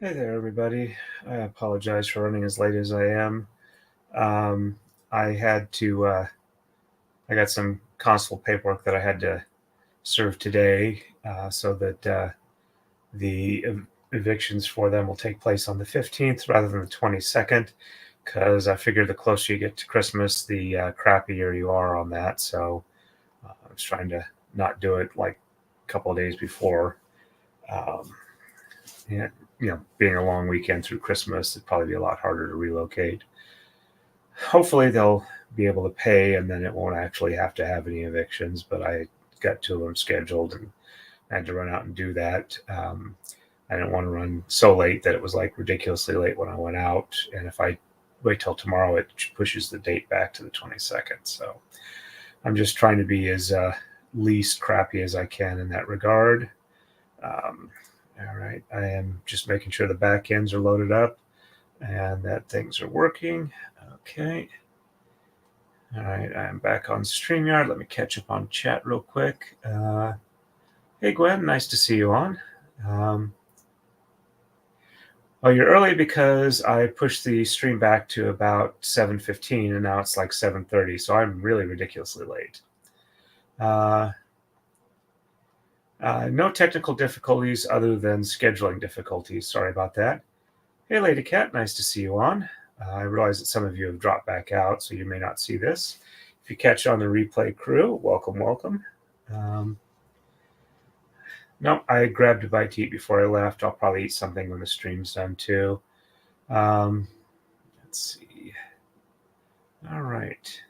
Hey there, everybody. I apologize for running as late as I am. Um, I had to, I got some constable paperwork that I had to serve today so that the evictions for them will take place on the 15th rather than the 22nd, because I figure the closer you get to Christmas, the crappier you are on that. So I was trying to not do it like a couple of days before. Um, yeah, being a long weekend through Christmas, it'd probably be a lot harder to relocate. Hopefully they'll be able to pay, and then it won't actually have to have any evictions. But I got two of them scheduled, and I had to run out and do that. I didn't want to run so late that it was like ridiculously late when I went out. And if I wait till tomorrow, it pushes the date back to the 22nd. So I'm just trying to be as least crappy as I can in that regard. All right, I am just making sure the back ends are loaded up and that things are working. Okay. All right, I'm back on StreamYard. Let me catch up on chat real quick. Hey, Gwen, nice to see you on. Oh, you're early because I pushed the stream back to about 7:15, and now it's like 7:30, so I'm really ridiculously late. No technical difficulties other than scheduling difficulties. Sorry about that. Hey, Lady Cat, nice to see you on. I realize that some of you have dropped back out, so you may not see this. If you catch on the replay crew, welcome, welcome. No, I grabbed a bite to eat before I left. I'll probably eat something when the stream's done too. Let's see. All right.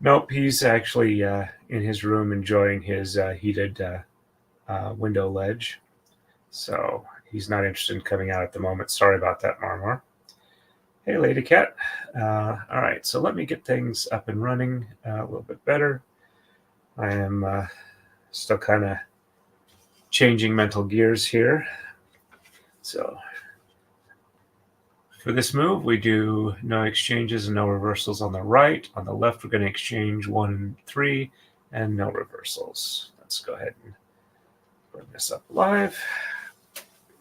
Nope, he's actually in his room enjoying his heated window ledge. So he's not interested in coming out at the moment. Sorry about that, Marmar. Hey, Lady Cat. All right, so let me get things up and running a little bit better. I am still kind of changing mental gears here. So for this move, we do no exchanges and no reversals on the right. On the left, we're going to exchange 1 and 3 and no reversals. Let's go ahead and bring this up live.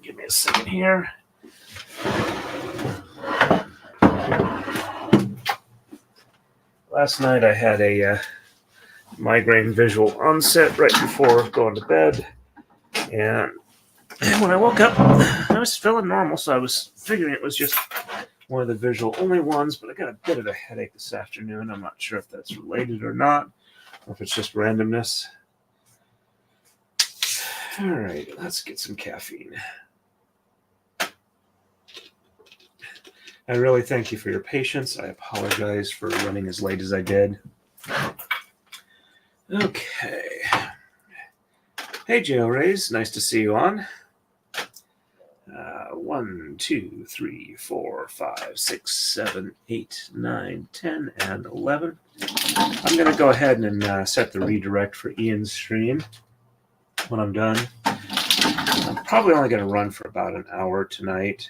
Give me a second here. Last night I had a migraine visual onset right before going to bed, and when I woke up, I was feeling normal, so I was figuring it was just one of the visual only ones, but I got a bit of a headache this afternoon. I'm not sure if that's related or not, or if it's just randomness. All right, let's get some caffeine. I really thank you for your patience. I apologize for running as late as I did. Okay. Hey, Jail Rays, nice to see you on. 1, 2, 3, 4, 5, 6, 7, 8, 9, 10, and 11. I'm going to go ahead and set the redirect for Ian's stream when I'm done. I'm probably only going to run for about an hour tonight,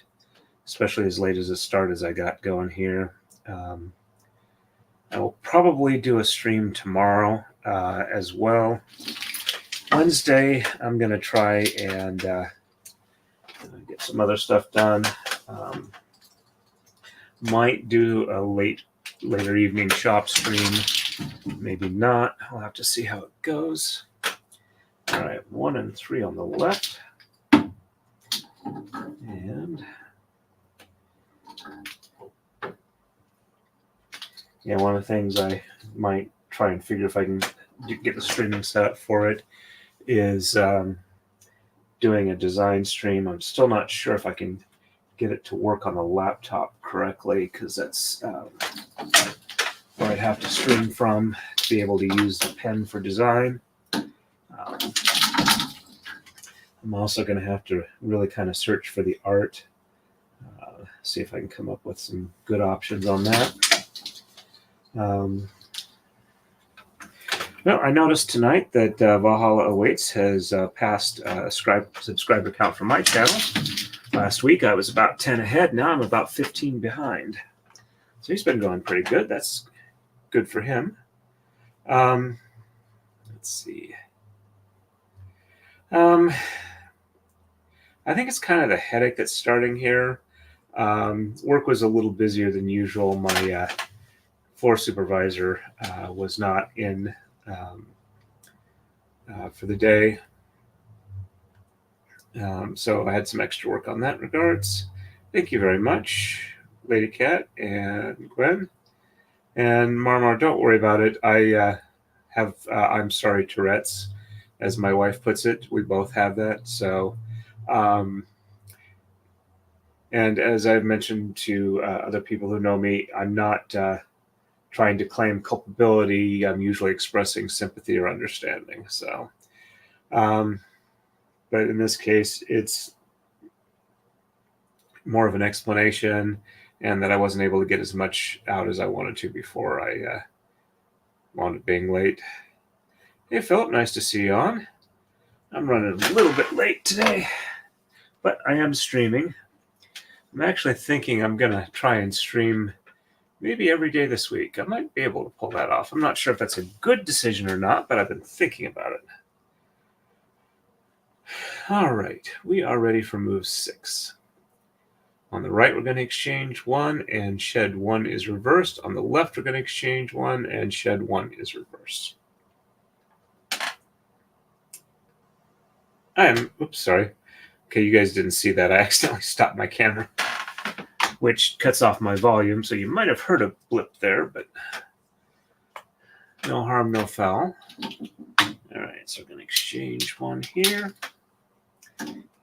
especially as late as a start as I got going here. I will probably do a stream tomorrow as well. Wednesday, I'm going to try and get some other stuff done. Might do a later evening shop stream. Maybe not. I'll have to see how it goes. All right, 1 and 3 on the left. And yeah, one of the things I might try and figure if I can get the streaming set up for it is doing a design stream. I'm still not sure if I can get it to work on the laptop correctly, because that's where I'd have to stream from to be able to use the pen for design. I'm also going to have to really kind of search for the art, see if I can come up with some good options on that. Well, I noticed tonight that Valhalla Awaits has passed a subscriber count for my channel. Last week I was about 10 ahead. Now I'm about 15 behind. So he's been going pretty good. That's good for him. Let's see. I think it's kind of the headache that's starting here. Work was a little busier than usual. My floor supervisor was not in for the day. So I had some extra work on that regards. Thank you very much, Lady Cat and Gwen. And Marmar, don't worry about it. I have, I'm sorry, Tourette's, as my wife puts it. We both have that. So, and as I've mentioned to other people who know me, I'm not trying to claim culpability. I'm usually expressing sympathy or understanding. So, but in this case, it's more of an explanation, and that I wasn't able to get as much out as I wanted to before I wound up being late. Hey, Philip, nice to see you on. I'm running a little bit late today, but I am streaming. I'm actually thinking I'm going to try and stream maybe every day this week. I might be able to pull that off. I'm not sure if that's a good decision or not, but I've been thinking about it. All right, we are ready for move 6. On the right, we're going to exchange 1, and shed 1 is reversed. On the left, we're going to exchange 1, and shed 1 is reversed. Oops, sorry. Okay, you guys didn't see that. I accidentally stopped my camera, which cuts off my volume, so you might have heard a blip there, but no harm, no foul. All right, so we're going to exchange 1 here.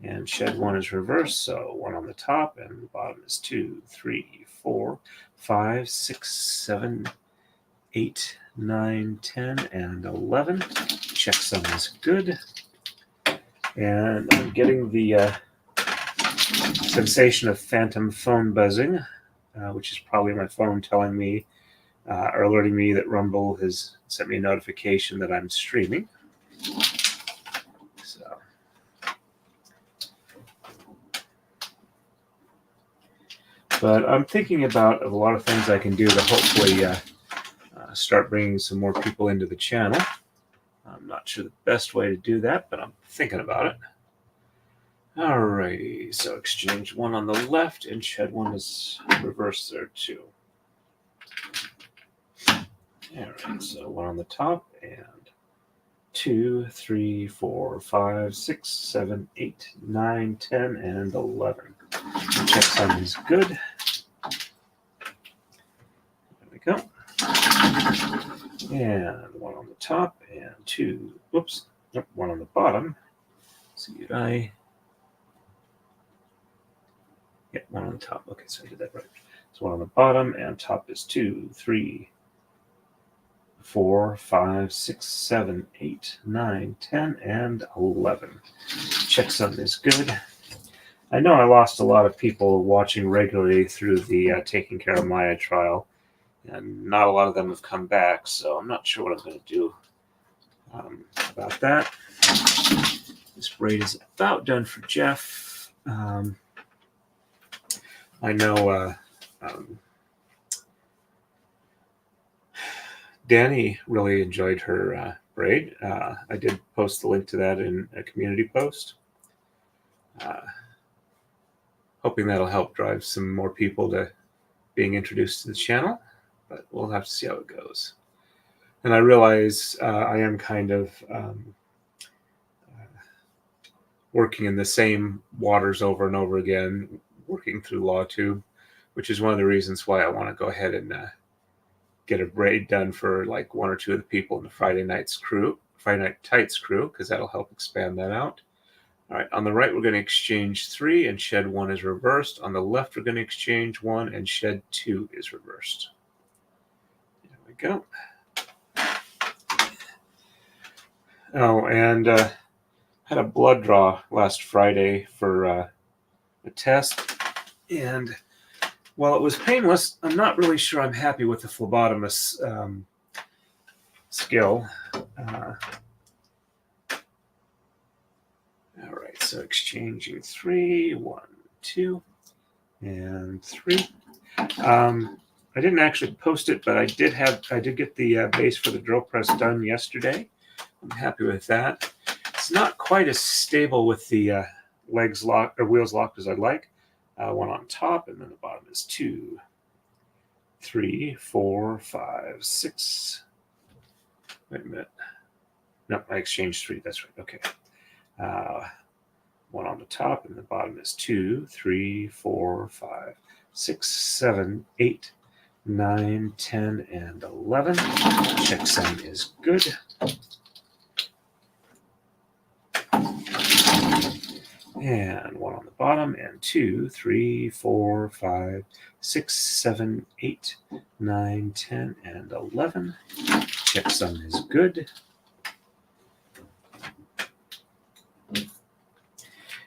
And shed 1 is reversed, so 1 on the top, and the bottom is 2, 3, 4, 5, 6, 7, 8, 9, 10, and 11. Checksum is good. And I'm getting the sensation of phantom phone buzzing, which is probably my phone telling me or alerting me that Rumble has sent me a notification that I'm streaming. But I'm thinking about a lot of things I can do to hopefully start bringing some more people into the channel. I'm not sure the best way to do that, but I'm thinking about it. Alrighty, so exchange 1 on the left, and shed 1 is reversed there too. Alright, so 1 on the top, and 2, 3, 4, 5, 6, 7, 8, 9, 10, and 11. Checksum is good. There we go. And 1 on the top, and 2, whoops, nope, 1 on the bottom. See, did I? Yeah, 1 on the top. Okay, so I did that right. So 1 on the bottom, and top is 2, 3, 4, 5, 6, 7, 8, 9, 10, and 11. Checksum is good. I know I lost a lot of people watching regularly through the Taking Care of Maya trial, and not a lot of them have come back, so I'm not sure what I'm going to do about that. This braid is about done for Jeff. I know Danny really enjoyed her braid. I did post the link to that in a community post. Hoping that'll help drive some more people to being introduced to the channel, but we'll have to see how it goes. And I realize I am kind of working in the same waters over and over again, working through LawTube, which is one of the reasons why I want to go ahead and get a braid done for like 1 or 2 of the people in the Friday Night Tights crew, because that'll help expand that out. All right, on the right, we're going to exchange 3, and shed 1 is reversed. On the left, we're going to exchange 1, and shed 2 is reversed. There we go. Oh, and had a blood draw last Friday for a test, and while it was painless, I'm not really sure I'm happy with the phlebotomist's skill. All right, so exchanging 3, 1, 2, and 3. I didn't actually post it, but I did get the base for the drill press done yesterday. I'm happy with that. It's not quite as stable with the legs locked or wheels locked as I'd like. One on top, and then the bottom is 2, 3, 4, 5, 6. Wait a minute. No, I exchanged 3. That's right. Okay. One on the top, and the bottom is 2, 3, 4, 5, 6, 7, 8, 9, 10, and 11. Checksum is good. And one on the bottom, and 2, 3, 4, 5, 6, 7, 8, 9, 10, and 11. Checksum is good.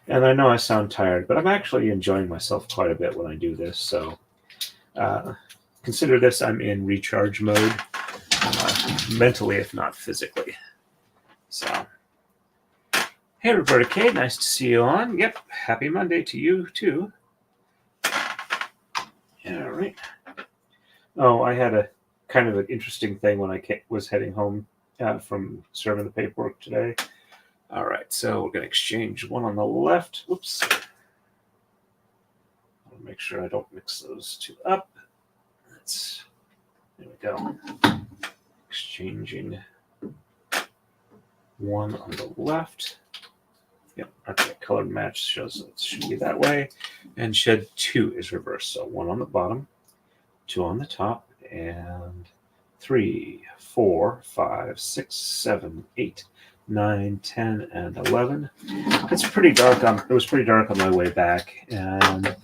And I know I sound tired, but I'm actually enjoying myself quite a bit when I do this. So consider this I'm in recharge mode, mentally if not physically. So, hey, Roberta K, nice to see you on. Yep, happy Monday to you too. All right. Oh, I had a kind of an interesting thing when I was heading home from serving the paperwork today. All right, so we're going to exchange one on the left. Whoops. I'll make sure I don't mix those two up. There we go. Exchanging one on the left. Yep, okay, color match shows it should be that way. And shed 2 is reversed. So 1 on the bottom, 2 on the top, and 3, 4, 5, 6, 7, 8, 9, 10, and 11. It's pretty dark. It was pretty dark on my way back, and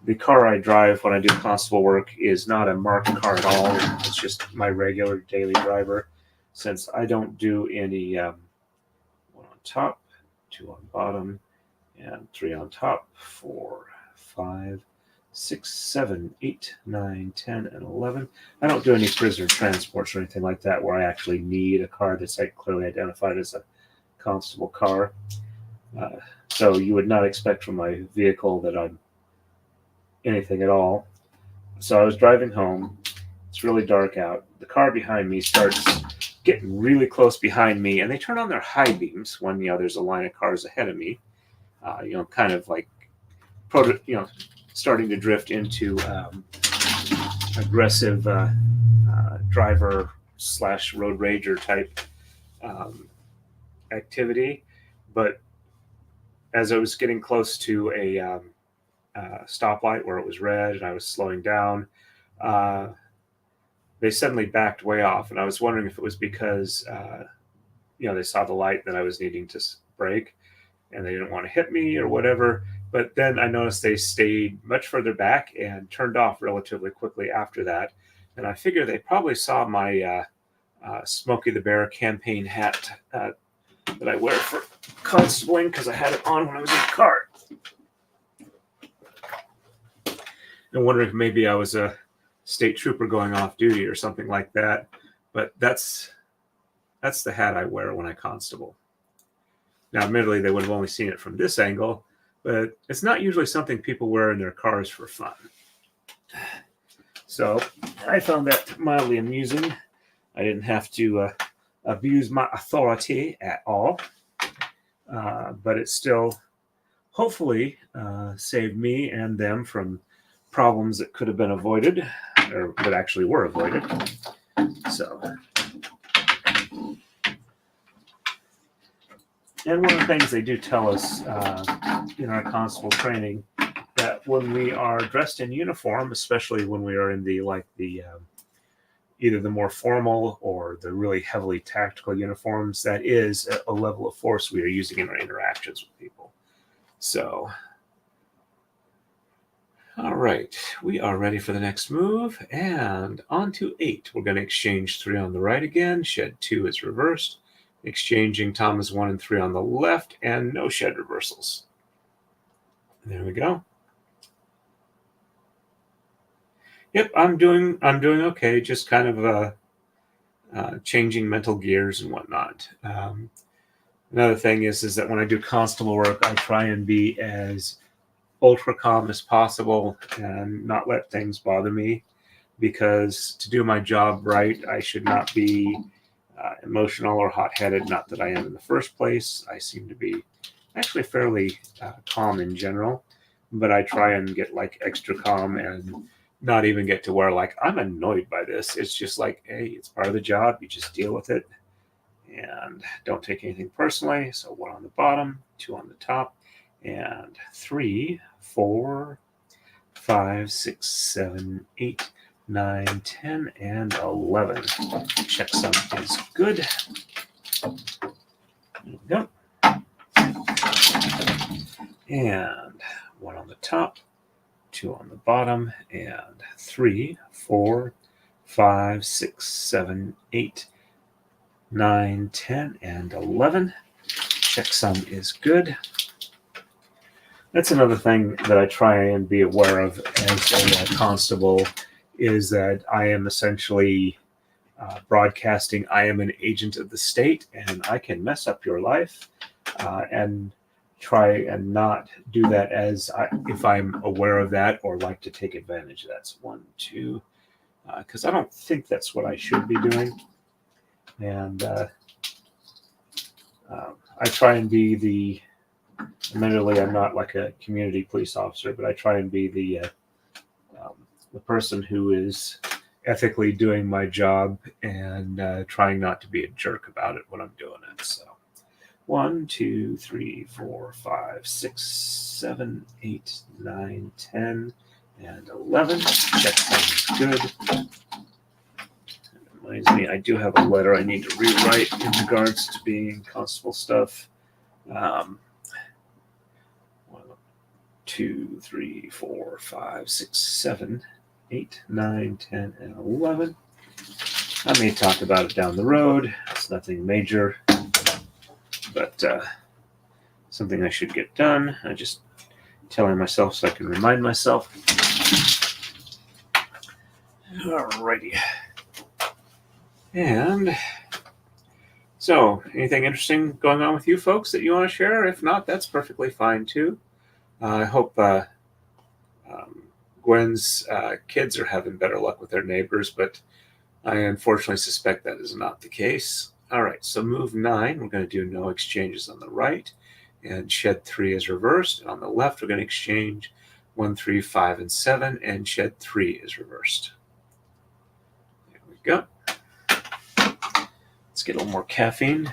the car I drive when I do constable work is not a marked car at all. It's just my regular daily driver, since I don't do any 1 on top, 2 on bottom, and 3 on top, 4, 5, 6, 7, 8, 9, 10, and 11. I don't do any prisoner transports or anything like that where I actually need a car that's clearly identified as a constable car. So you would not expect from my vehicle that I'm anything at all. So I was driving home. It's really dark out. The car behind me starts getting really close behind me, and they turn on their high beams when there's a line of cars ahead of me. Kind of like starting to drift into aggressive driver / road rager type activity. But as I was getting close to a stoplight where it was red and I was slowing down, they suddenly backed way off, and I was wondering if it was because they saw the light that I was needing to brake and they didn't want to hit me or whatever. But then I noticed they stayed much further back and turned off relatively quickly after that. And I figure they probably saw my Smokey the Bear campaign hat that I wear for constabling, because I had it on when I was in the car. And wondering if maybe I was a state trooper going off duty or something like that. But that's the hat I wear when I constable. Now, admittedly, they would have only seen it from this angle, but it's not usually something people wear in their cars for fun. So I found that mildly amusing. I didn't have to abuse my authority at all, but it still hopefully saved me and them from problems that could have been avoided, or that actually were avoided. So, and one of the things they do tell us in our constable training, that when we are dressed in uniform, especially when we are in the either the more formal or the really heavily tactical uniforms, that is a level of force we are using in our interactions with people. So, all right, we are ready for the next move, and on to 8. We're going to exchange 3 on the right again. Shed 2 is reversed. Exchanging tamas 1 and 3 on the left, and no shed reversals. There we go. Yep, I'm doing okay. Just kind of changing mental gears and whatnot. Another thing is that when I do constable work, I try and be as ultra calm as possible and not let things bother me, because to do my job right, I should not be emotional or hot-headed. Not that I am in the first place. I seem to be actually fairly calm in general, but I try and get like extra calm and not even get to where like I'm annoyed by this. It's just like, hey, it's part of the job. You just deal with it and don't take anything personally. So 1 on the bottom, 2 on the top, and 3, 4, 5, 6, 7, 8, 9, 10, and 11. Checksum is good. There we go. And 1 on the top, 2 on the bottom, and 3, 4, 5, 6, 7, 8, 9, 10, and 11. Checksum is good. That's another thing that I try and be aware of as a constable is that I am essentially broadcasting. I am an agent of the state, and I can mess up your life and try and not do that if I'm aware of that or like to take advantage. That's 1, 2, because I don't think that's what I should be doing. And I try and be the, admittedly, I'm not like a community police officer, but I try and be the person who is ethically doing my job and trying not to be a jerk about it when I'm doing it. So 1, 2, 3, 4, 5, 6, 7, 8, 9, 10, and 11. Check sounds good. Reminds me, I do have a letter I need to rewrite in regards to being constable stuff. 1, 2, 3, 4, 5, 6, 7, 8, 9, 10, and 11. I may talk about it down the road. It's nothing major, but something I should get done. I just telling myself so I can remind myself. Alrighty. And so, anything interesting going on with you folks that you want to share? If not, that's perfectly fine too. I hope Gwen's kids are having better luck with their neighbors, but I unfortunately suspect that is not the case. All right, so move 9, we're going to do no exchanges on the right, and shed 3 is reversed. And on the left, we're going to exchange 1, 3, 5, and 7, and shed 3 is reversed. There we go. Let's get a little more caffeine.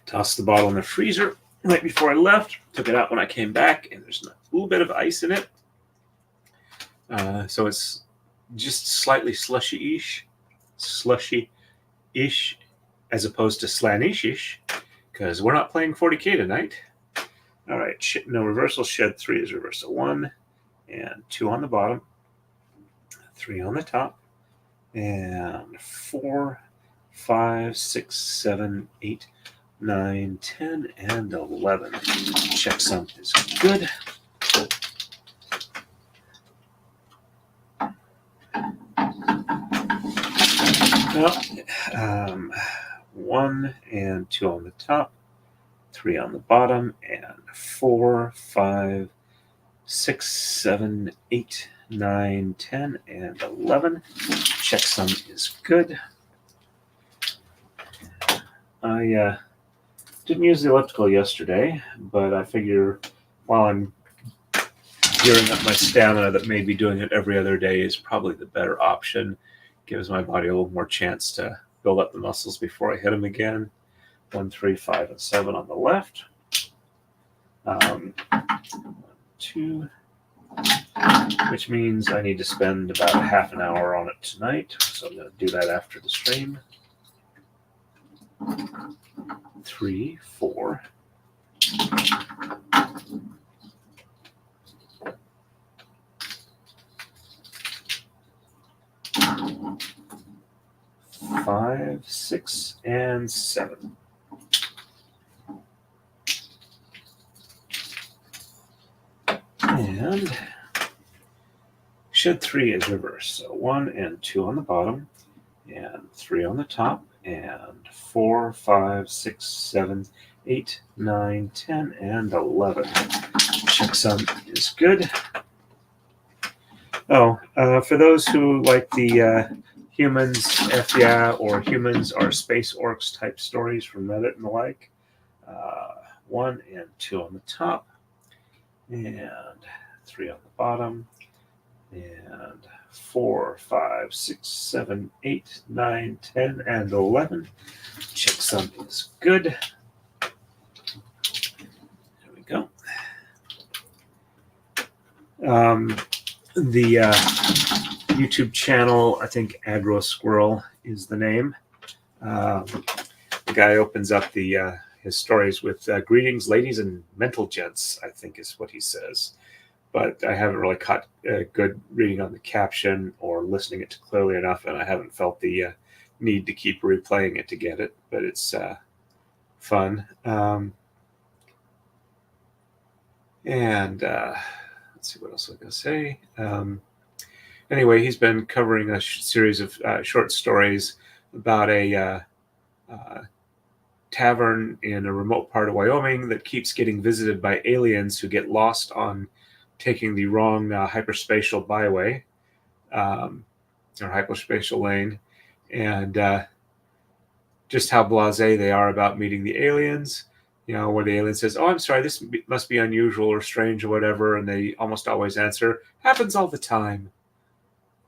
Tossed the bottle in the freezer right before I left. Took it out when I came back, and there's a little bit of ice in it. So it's just slightly slushy-ish, as opposed to slanish-ish, because we're not playing 40K tonight. All right, no reversal. Shed 3 is reversed. So 1 and 2 on the bottom, 3 on the top, and 4, 5, 6, 7, 8, 9, 10, and 11. Checksum is good. Well, 1 and 2 on the top, 3 on the bottom, and 4, 5, 6, 7, 8, 9, 10, and 11. Checksum is good. I didn't use the elliptical yesterday, but I figure while I'm gearing up my stamina that maybe doing it every other day is probably the better option. Gives my body a little more chance to build up the muscles before I hit them again. 1, 3, 5, and 7 on the left. 2, which means I need to spend about half an hour on it tonight. So I'm going to do that after the stream. 3, 4. 5, 6, and 7. And shed 3 is reversed. So 1 and 2 on the bottom, and 3 on the top, and 4, 5, 6, 7, 8, 9, 10, and 11. Checksum is good. For those who like the humans, F yeah, or humans are space orcs type stories from Reddit and the like, 1 and 2 on the top, and 3 on the bottom, and 4, 5, 6, 7, 8, 9, 10, and 11. Checksum is good. There we go. The YouTube channel, I think Agro Squirrel is the name. The guy opens up his stories with greetings, ladies and mental gents, I think is what he says. But I haven't really caught good reading on the caption or listening it to clearly enough, and I haven't felt the need to keep replaying it to get it, but it's fun. And let's see what else I'm going to say. Anyway, he's been covering a series of short stories about a tavern in a remote part of Wyoming that keeps getting visited by aliens who get lost on taking the wrong hyperspatial byway or hyperspatial lane, and just how blasé they are about meeting the aliens. Where the alien says, "Oh, I'm sorry, this must be unusual or strange or whatever," and they almost always answer, "Happens all the time."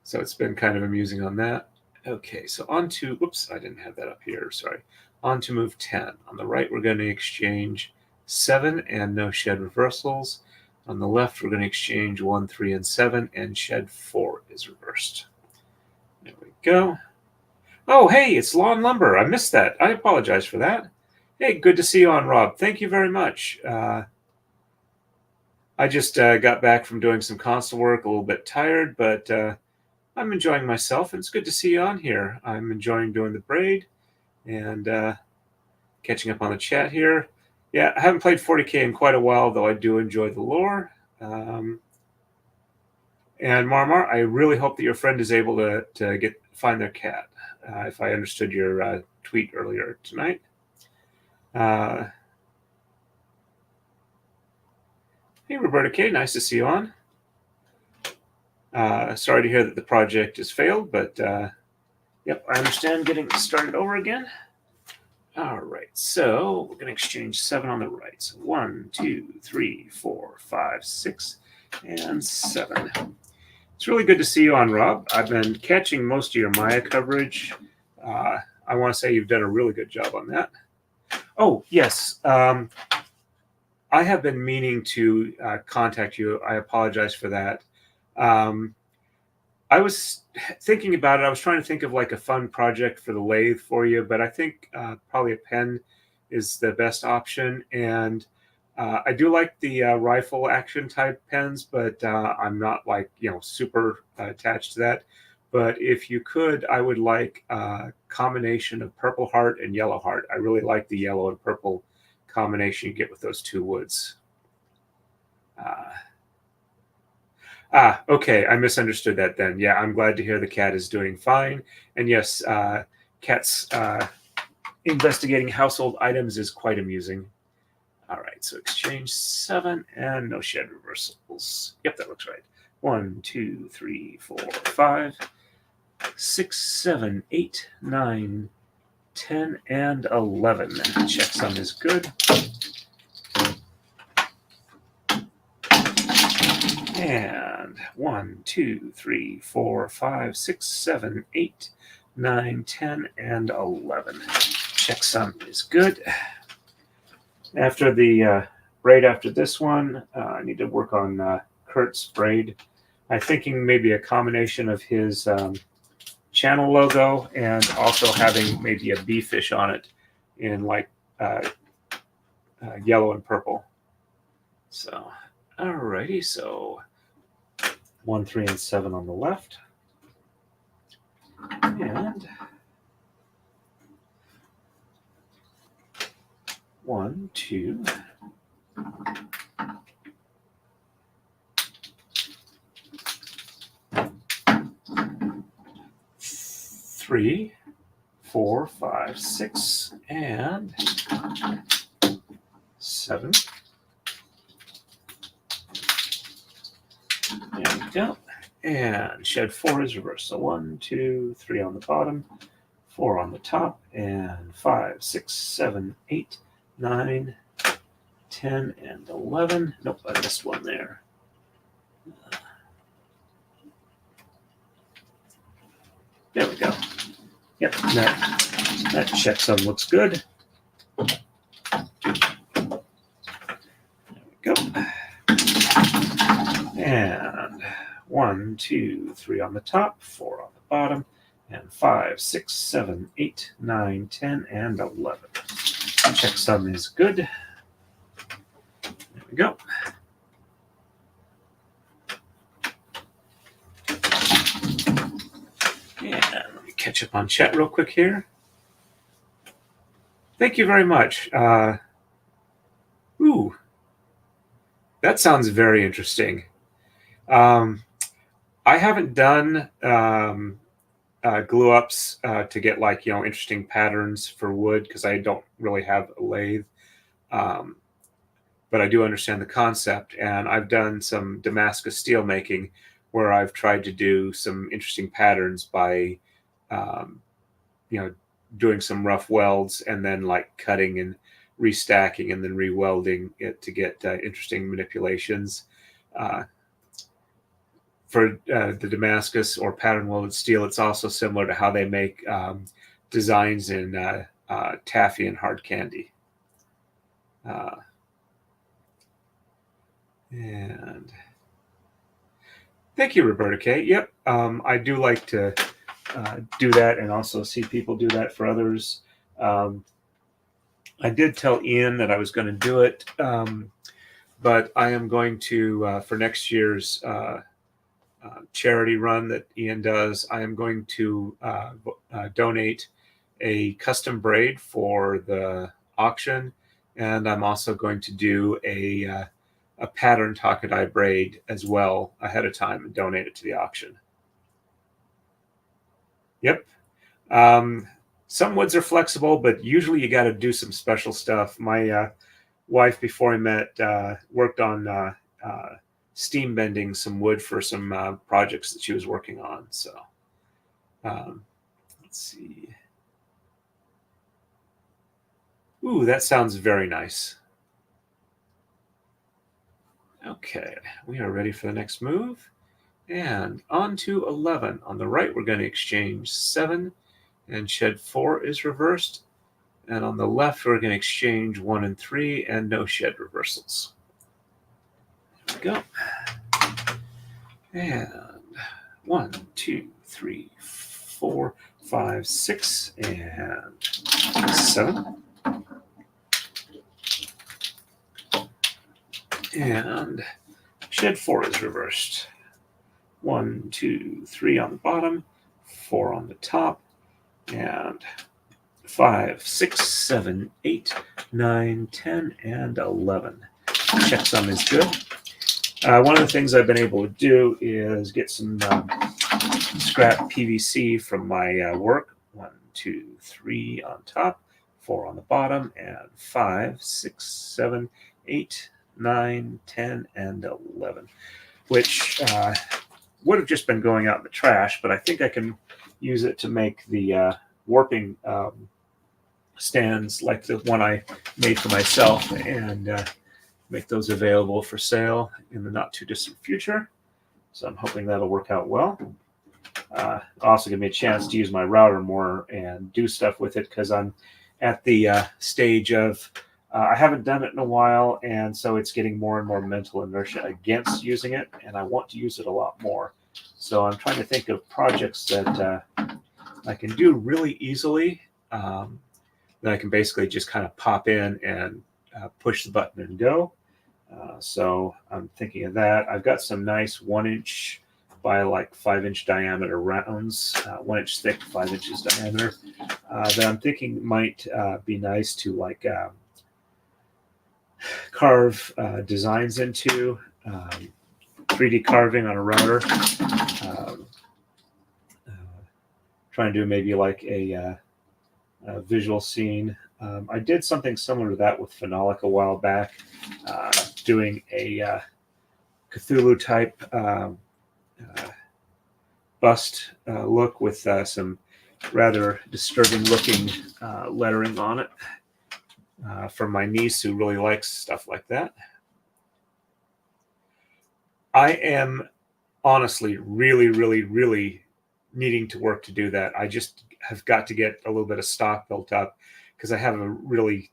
So it's been kind of amusing on that. Okay, so on to, whoops, I didn't have that up here, sorry. On to move 10. On the right, we're going to exchange 7 and no shed reversals. On the left, we're going to exchange 1, 3, and 7, and shed 4 is reversed. There we go. Oh, hey, it's Lawn Lumber. I missed that. I apologize for that. Hey, good to see you on, Rob. Thank you very much. I just got back from doing some console work, a little bit tired, but I'm enjoying myself, and it's good to see you on here. I'm enjoying doing the braid and catching up on the chat here. Yeah, I haven't played 40K in quite a while, though I do enjoy the lore. And Marmar, I really hope that your friend is able to find their cat, if I understood your tweet earlier tonight. Hey, Roberta K, nice to see you on. Sorry to hear that the project has failed, but yep, I understand getting started over again. All right, so we're going to exchange 7 on the right. So 1, 2, 3, 4, 5, 6, and 7. It's really good to see you on, Rob. I've been catching most of your Maya coverage. I want to say you've done a really good job on that. Oh, yes. I have been meaning to contact you. I apologize for that. I was thinking about it. I was trying to think of like a fun project for the lathe for you, but I think probably a pen is the best option. And I do like the rifle action type pens, but I'm not like, super attached to that. But if you could, I would like a combination of Purple Heart and Yellow Heart. I really like the yellow and purple combination you get with those two woods. Okay, I misunderstood that then. Yeah, I'm glad to hear the cat is doing fine. And yes, cats investigating household items is quite amusing. All right, so exchange 7 and no shed reversals. Yep, that looks right. 1, 2, 3, 4, 5, 6, 7, 8, 9, 10, and 11. Checksum is good. And 1, 2, 3, 4, 5, 6, 7, 8, 9, 10, and 11. Checksum is good. After the braid after this one, I need to work on Kurt's braid. I'm thinking maybe a combination of his channel logo and also having maybe a bee fish on it in like yellow and purple. So, alrighty, so 1, 3, and 7 on the left. And 1, 2, 3, 4, 5, 6, and 7. There we go. And shed 4 is reversed. So 1, 2, 3 on the bottom, 4 on the top, and 5, 6, 7, 8, 9, 10, and 11. Nope, I missed one there. There we go. Yep, that checksum looks good. There we go. And 1, 2, 3 on the top, 4 on the bottom, and 5, 6, 7, 8, 9, 10, and 11. Checksum is good. There we go. And let me catch up on chat real quick here. Thank you very much. Ooh, that sounds very interesting. I haven't done glue ups to get like, interesting patterns for wood because I don't really have a lathe. But I do understand the concept, and I've done some Damascus steel making where I've tried to do some interesting patterns by, doing some rough welds and then like cutting and restacking and then rewelding it to get interesting manipulations. For the Damascus or pattern welded steel, it's also similar to how they make designs in taffy and hard candy. And thank you, Roberta K. Yep, I do like to do that and also see people do that for others. I did tell Ian that I was going to do it, but I am going to, for next year's charity run that Ian does, I am going to donate a custom braid for the auction, and I'm also going to do a pattern Taka-Dai braid as well ahead of time and donate it to the auction. Yep. Some woods are flexible, but usually you got to do some special stuff. My wife, before I met, worked on steam bending some wood for some projects that she was working on. So let's see. Ooh, that sounds very nice. Okay, we are ready for the next move. And on to 11. On the right, we're going to exchange 7, and shed 4 is reversed. And on the left, we're going to exchange 1 and 3, and no shed reversals. There we go. And 1, 2, 3, 4, 5, 6, and 7. And shed 4 is reversed. 1, 2, 3 on the bottom, 4 on the top, and 5, 6, 7, 8, 9, 10, and 11. Checksum is good. One of the things I've been able to do is get some scrap PVC from my work. 1, 2, 3 on top, 4 on the bottom, and 5, 6, 7, 8, 9, 10, and 11, which would have just been going out in the trash, but I think I can use it to make the warping stands like the one I made for myself and make those available for sale in the not too distant future. So I'm hoping that'll work out well. Also give me a chance to use my router more and do stuff with it because I'm at the stage of I haven't done it in a while, and so it's getting more and more mental inertia against using it, and I want to use it a lot more. So I'm trying to think of projects that I can do really easily, that I can basically just kind of pop in and push the button and go. So I'm thinking of that. I've got some nice 1-inch by like 5-inch diameter rounds, 1 inch thick, 5 inches diameter, that I'm thinking might be nice to like carve designs into, 3D carving on a router. Trying to do maybe like a visual scene. I did something similar to that with phenolic a while back, doing a Cthulhu type bust look with some rather disturbing looking lettering on it from my niece who really likes stuff like that. I am honestly really needing to work to do that. I just have got to get a little bit of stock built up because I have a really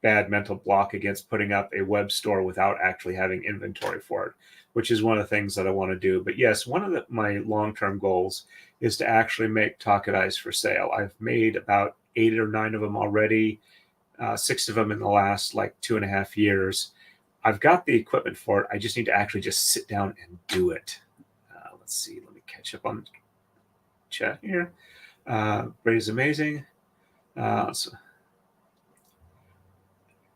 bad mental block against putting up a web store without actually having inventory for it, which is one of the things that I want to do. But yes, one of my long-term goals is to actually make Taka-Dais for sale. I've made about 8 or 9 of them already, 6 of them in the last like 2.5 years. I've got the equipment for it. I just need to actually just sit down and do it. Let's see. Let me catch up on chat here. Braid is amazing. So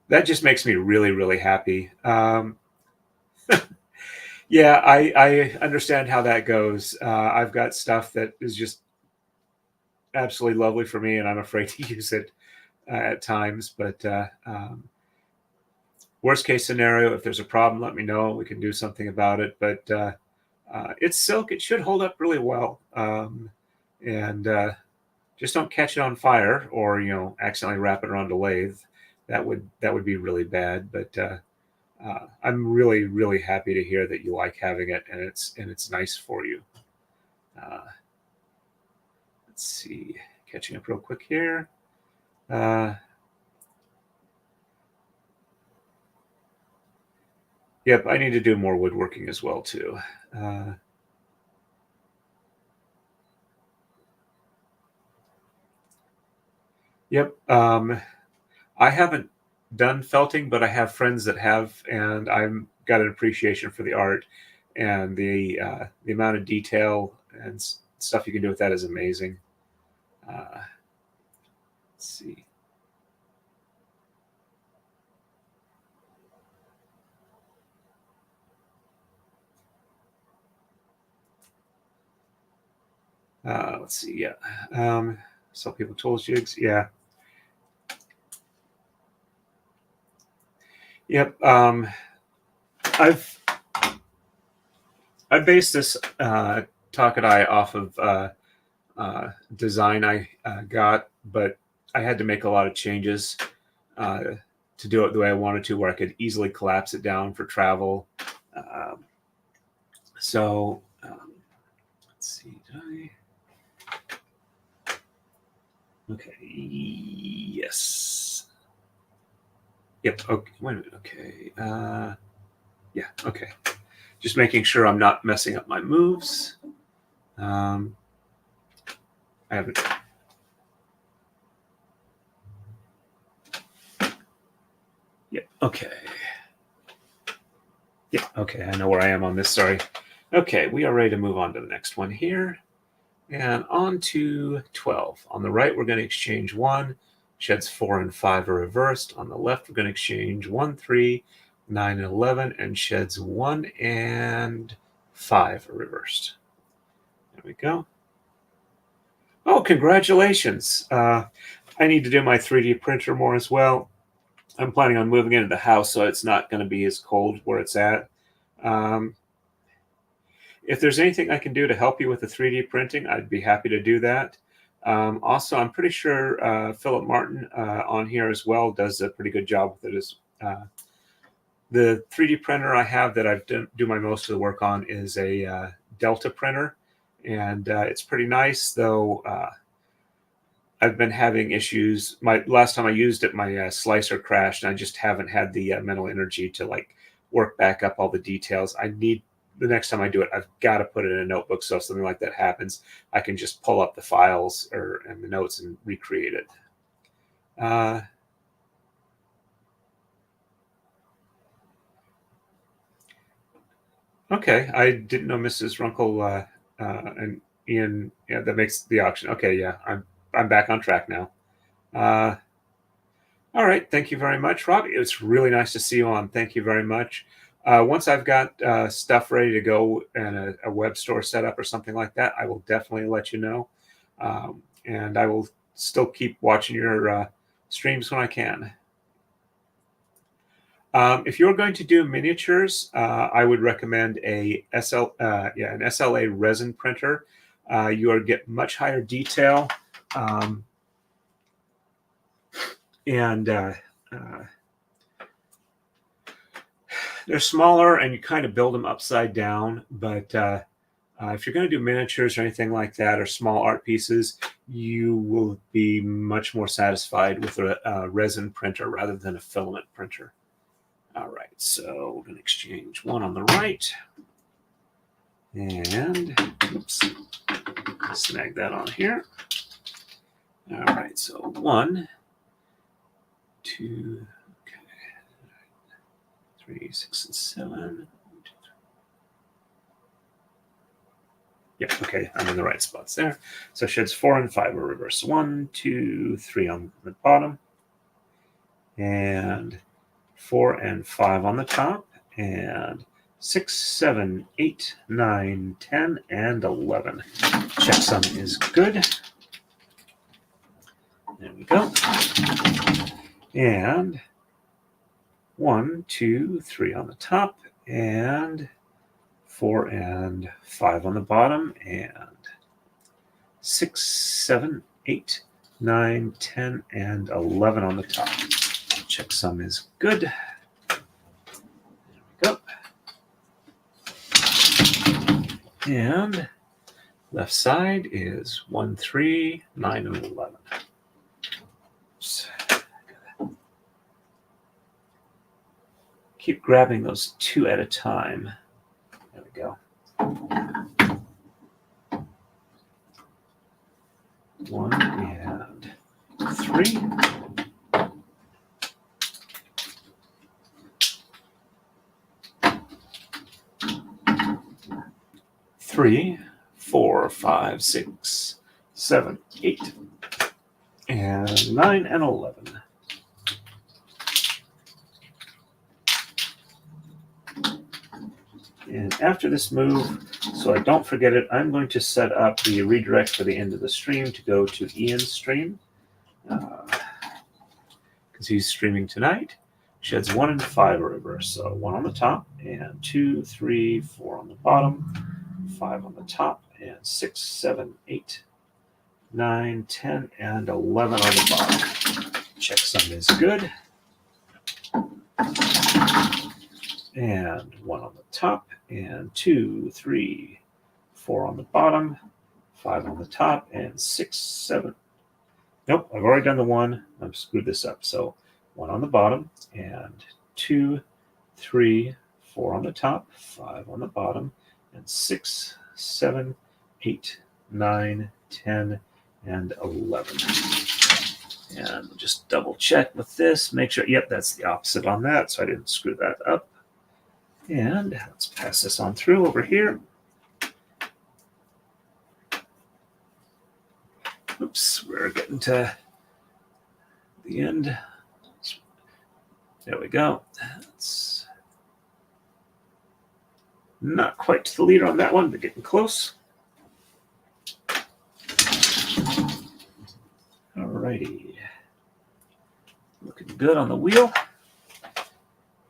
that just makes me really happy. Yeah, I understand how that goes. I've got stuff that is just absolutely lovely for me, and I'm afraid to use it at times. But worst case scenario, if there's a problem, let me know. We can do something about it. But it's silk. It should hold up really well. And just don't catch it on fire or, accidentally wrap it around a lathe. That would be really bad. But I'm really happy to hear that you like having it, and it's nice for you. Let's see, catching up real quick here. Yep, I need to do more woodworking as well too. Yep. I haven't done felting, but I have friends that have, and I've got an appreciation for the art and the amount of detail and stuff you can do with that is amazing. Let's see. Let's see. Yeah. Sell people tools, jigs. Yeah. Yep. I've based this Takadai off of design I got, but I had to make a lot of changes to do it the way I wanted to, where I could easily collapse it down for travel. So let's see. Did I? Okay. Yes. Yep. Okay. Wait a minute. Okay. Yeah. Okay. Just making sure I'm not messing up my moves. I haven't. Yeah. Okay. Yeah. Okay. I know where I am on this. Sorry. Okay. We are ready to move on to the next one here. And on to 12. On the right, we're going to exchange 1. Sheds 4 and 5 are reversed. On the left, we're going to exchange 1, 3, 9, and 11. And sheds 1 and 5 are reversed. There we go. Oh, congratulations. I need to do my 3D printer more as well. I'm planning on moving into the house, so it's not going to be as cold where it's at. If there's anything I can do to help you with the 3D printing, I'd be happy to do that. Also, I'm pretty sure Philip Martin on here as well does a pretty good job with it. The 3D printer I have that I've do my most of the work on is a Delta printer, and it's pretty nice, though I've been having issues. Last time I used it, my slicer crashed, and I just haven't had the mental energy to work back up all the details. The next time I do it, I've got to put it in a notebook, so if something like that happens, I can just pull up the files and the notes and recreate it. Okay, I didn't know Mrs. Runkle and Ian. Yeah, that makes the auction. Okay, yeah, I'm back on track now. All right, thank you very much, Rob. It's really nice to see you on. Thank you very much. Once I've got stuff ready to go and a web store set up or something like that, I will definitely let you know. And I will still keep watching your streams when I can. If you're going to do miniatures, I would recommend an SLA resin printer. You get much higher detail, and they're smaller, and you kind of build them upside down. But if you're going to do miniatures or anything like that, or small art pieces, you will be much more satisfied with a resin printer rather than a filament printer. All right, so we're going to exchange one on the right. And, oops, snag that on here. All right, so 1, 2, okay, 3, 6, and 7. Yeah, okay, I'm in the right spots there. So sheds 4 and 5 are reversed. 1, 2, 3 on the bottom. And 4 and 5 on the top. And 6, 7, 8, 9, 10, and 11. Checksum is good. There we go. And 1, 2, 3 on the top, and 4 and 5 on the bottom, and 6, 7, 8, 9, 10, and 11 on the top. Checksum is good. There we go. And left side is 1, 3, 9, and 11. Oops. Keep grabbing those 2 at a time. There we go. 1 and 3. 3, 4, 5, 6, 7, 8, and 9, and 11. And after this move, so I don't forget it, I'm going to set up the redirect for the end of the stream to go to Ian's stream, because he's streaming tonight. Sheds 1 and 5 are reversed, so 1 on the top, and 2, 3, 4 on the bottom, 5 on the top, and 6, 7, 8, 9, 10, and 11 on the bottom. Checksum is good. And 1 on the top, and 2, 3, 4 on the bottom, 5 on the top, and 6, 7. Nope, I've already done the 1. I've screwed this up. So 1 on the bottom, and 2, 3, 4 on the top, 5 on the bottom, and 6, 7, 8, 9, 10, and 11. And we'll just double check with this, make sure, yep, that's the opposite on that, so I didn't screw that up. And let's pass this on through over here. Oops, we're getting to the end. There we go. That's not quite to the leader on that one, but getting close. All righty. Looking good on the wheel.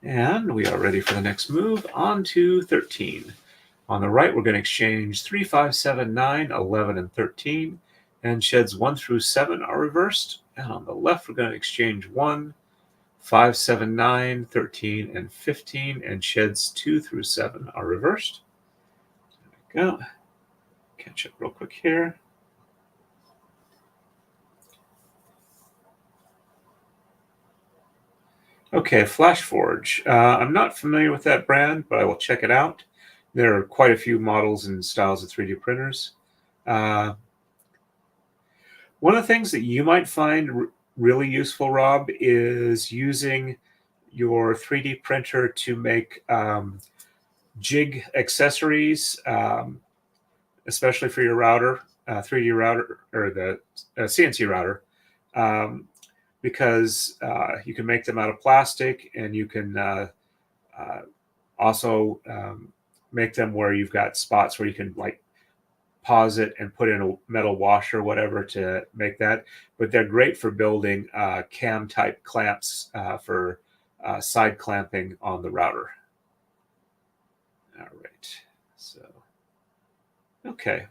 And we are ready for the next move, on to 13. On the right, we're going to exchange 3, 5, 7, 9, 11, and 13. And sheds 1 through 7 are reversed. And on the left, we're going to exchange 1, 5, 7, 9, 13, and 15. And sheds 2 through 7 are reversed. There we go. Catch up real quick here. Okay, Flash Forge. I'm not familiar with that brand, but I will check it out. There are quite a few models and styles of 3D printers. One of the things that you might find really useful, Rob, is using your 3D printer to make jig accessories, especially for your router, 3D router, or the CNC router. Because you can make them out of plastic, and you can also make them where you've got spots where you can like pause it and put in a metal washer or whatever to make that. But they're great for building cam type clamps for side clamping on the router. All right, so, okay.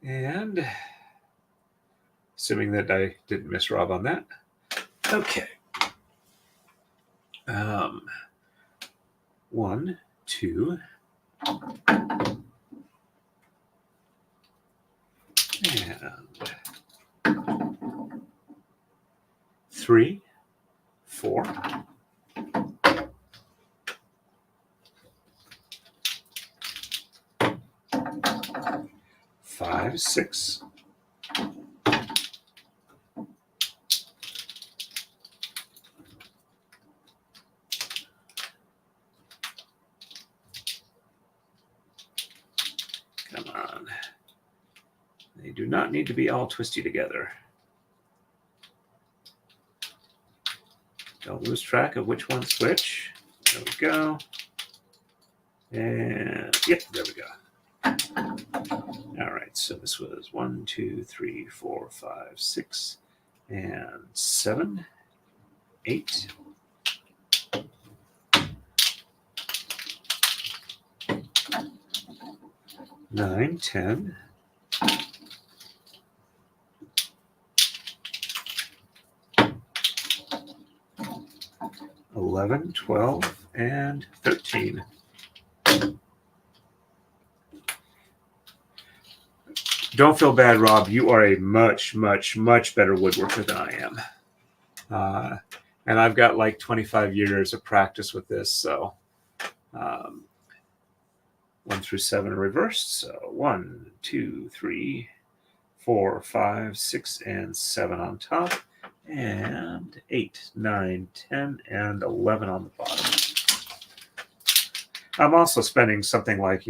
And assuming that I didn't miss Rob on that. Okay. 1, 2, and 3, 4, 5, 6, 'Come on. They do not need to be all twisty together. Don't lose track of which one's which. There we go. And yep, there we go. All right, so this was 1, 2, 3, 4, 5, 6, and 7, 8. 9, 10. 11, 12, and 13. Don't feel bad, Rob. You are a much, much, much better woodworker than I am. And I've got like 25 years of practice with this. So 1 through 7 reversed. So 1, 2, 3, 4, 5, 6, and 7 on top. And 8, 9, 10, and 11 on the bottom. I'm also spending something like,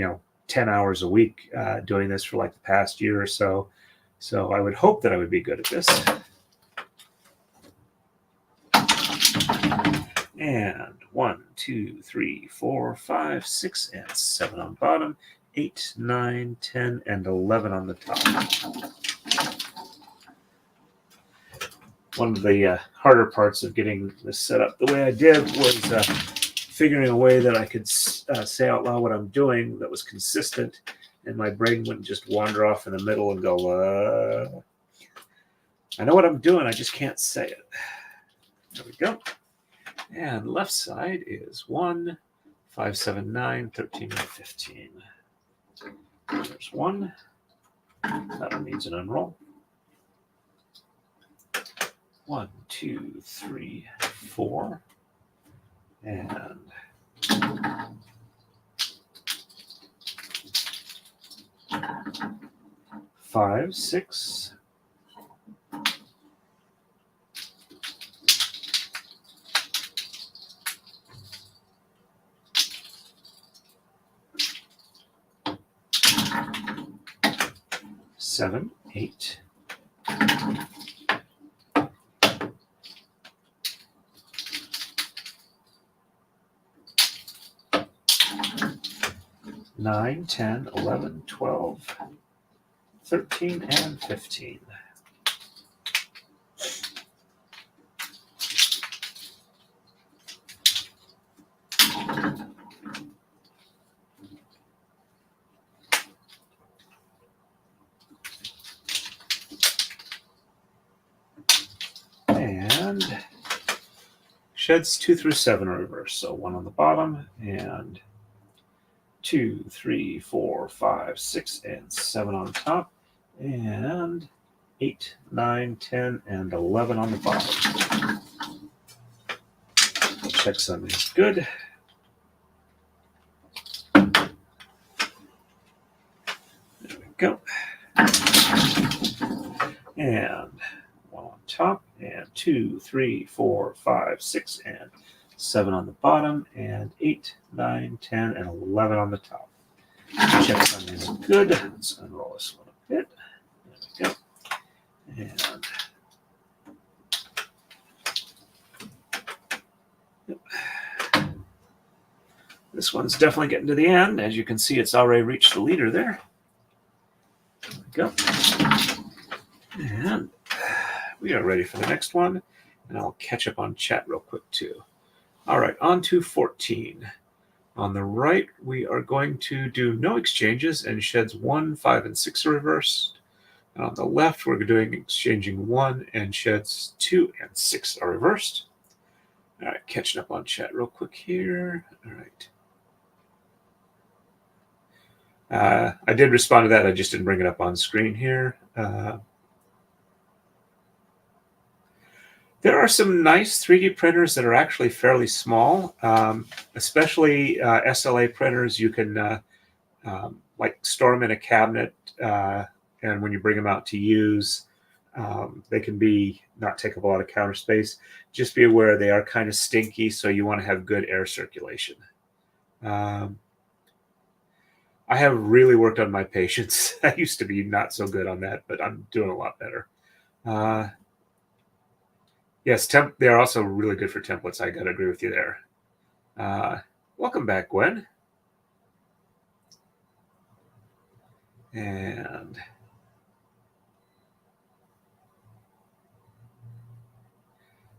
10 hours a week doing this for like the past year or so. So I would hope that I would be good at this. And 1, 2, 3, 4, 5, 6, and 7 on bottom. 8, 9, 10, and 11 on the top. One of the harder parts of getting this set up the way I did was figuring a way that I could say out loud what I'm doing that was consistent, and my brain wouldn't just wander off in the middle and go, I know what I'm doing, I just can't say it. There we go. And left side is 1, 5, 7, 9, 13, and 15. There's 1. That one needs an unroll. 1, 2, 3, 4. And 5, 6, 7, 8, 9, 10, 11, 12, 13, and 15. And sheds 2 through 7 are reversed. So 1 on the bottom and 2, 3, 4, 5, 6, and 7 on top, and 8, 9, 10, and 11 on the bottom. Check something good. There we go. And 1 on top, and 2, 3, 4, 5, 6, and 7 on the bottom, and 8, 9, 10, and 11 on the top. Check something is good. Let's unroll this one a bit. There we go. And this one's definitely getting to the end. As you can see, it's already reached the leader there. There we go. And we are ready for the next one. And I'll catch up on chat real quick, too. All right, on to 14. On the right, we are going to do no exchanges, and sheds 1, 5, and 6 are reversed. And on the left, we're doing exchanging 1, and sheds 2 and 6 are reversed. All right, catching up on chat real quick here. All right. I did respond to that. I just didn't bring it up on screen here. There are some nice 3D printers that are actually fairly small, especially SLA printers. You can like store them in a cabinet, and when you bring them out to use, they can not take up a lot of counter space. Just be aware they are kind of stinky, so you want to have good air circulation. I have really worked on my patience. I used to be not so good on that, but I'm doing a lot better. Yes, they are also really good for templates. I got to agree with you there. Welcome back, Gwen. And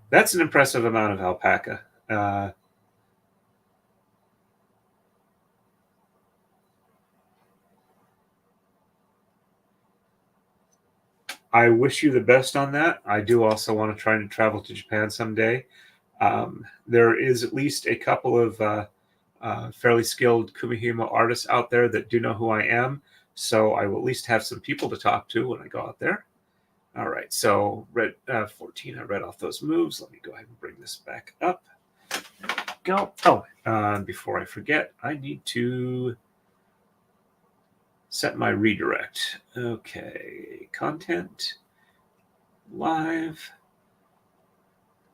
that's an impressive amount of alpaca. I wish you the best on that. I do also want to try to travel to Japan someday. There is at least a couple of fairly skilled Kumihimo artists out there that do know who I am, so I will at least have some people to talk to when I go out there. All right, so 14, I read off those moves. Let me go ahead and bring this back up. There we go. Oh, before I forget, I need to set my redirect. Okay, content, live,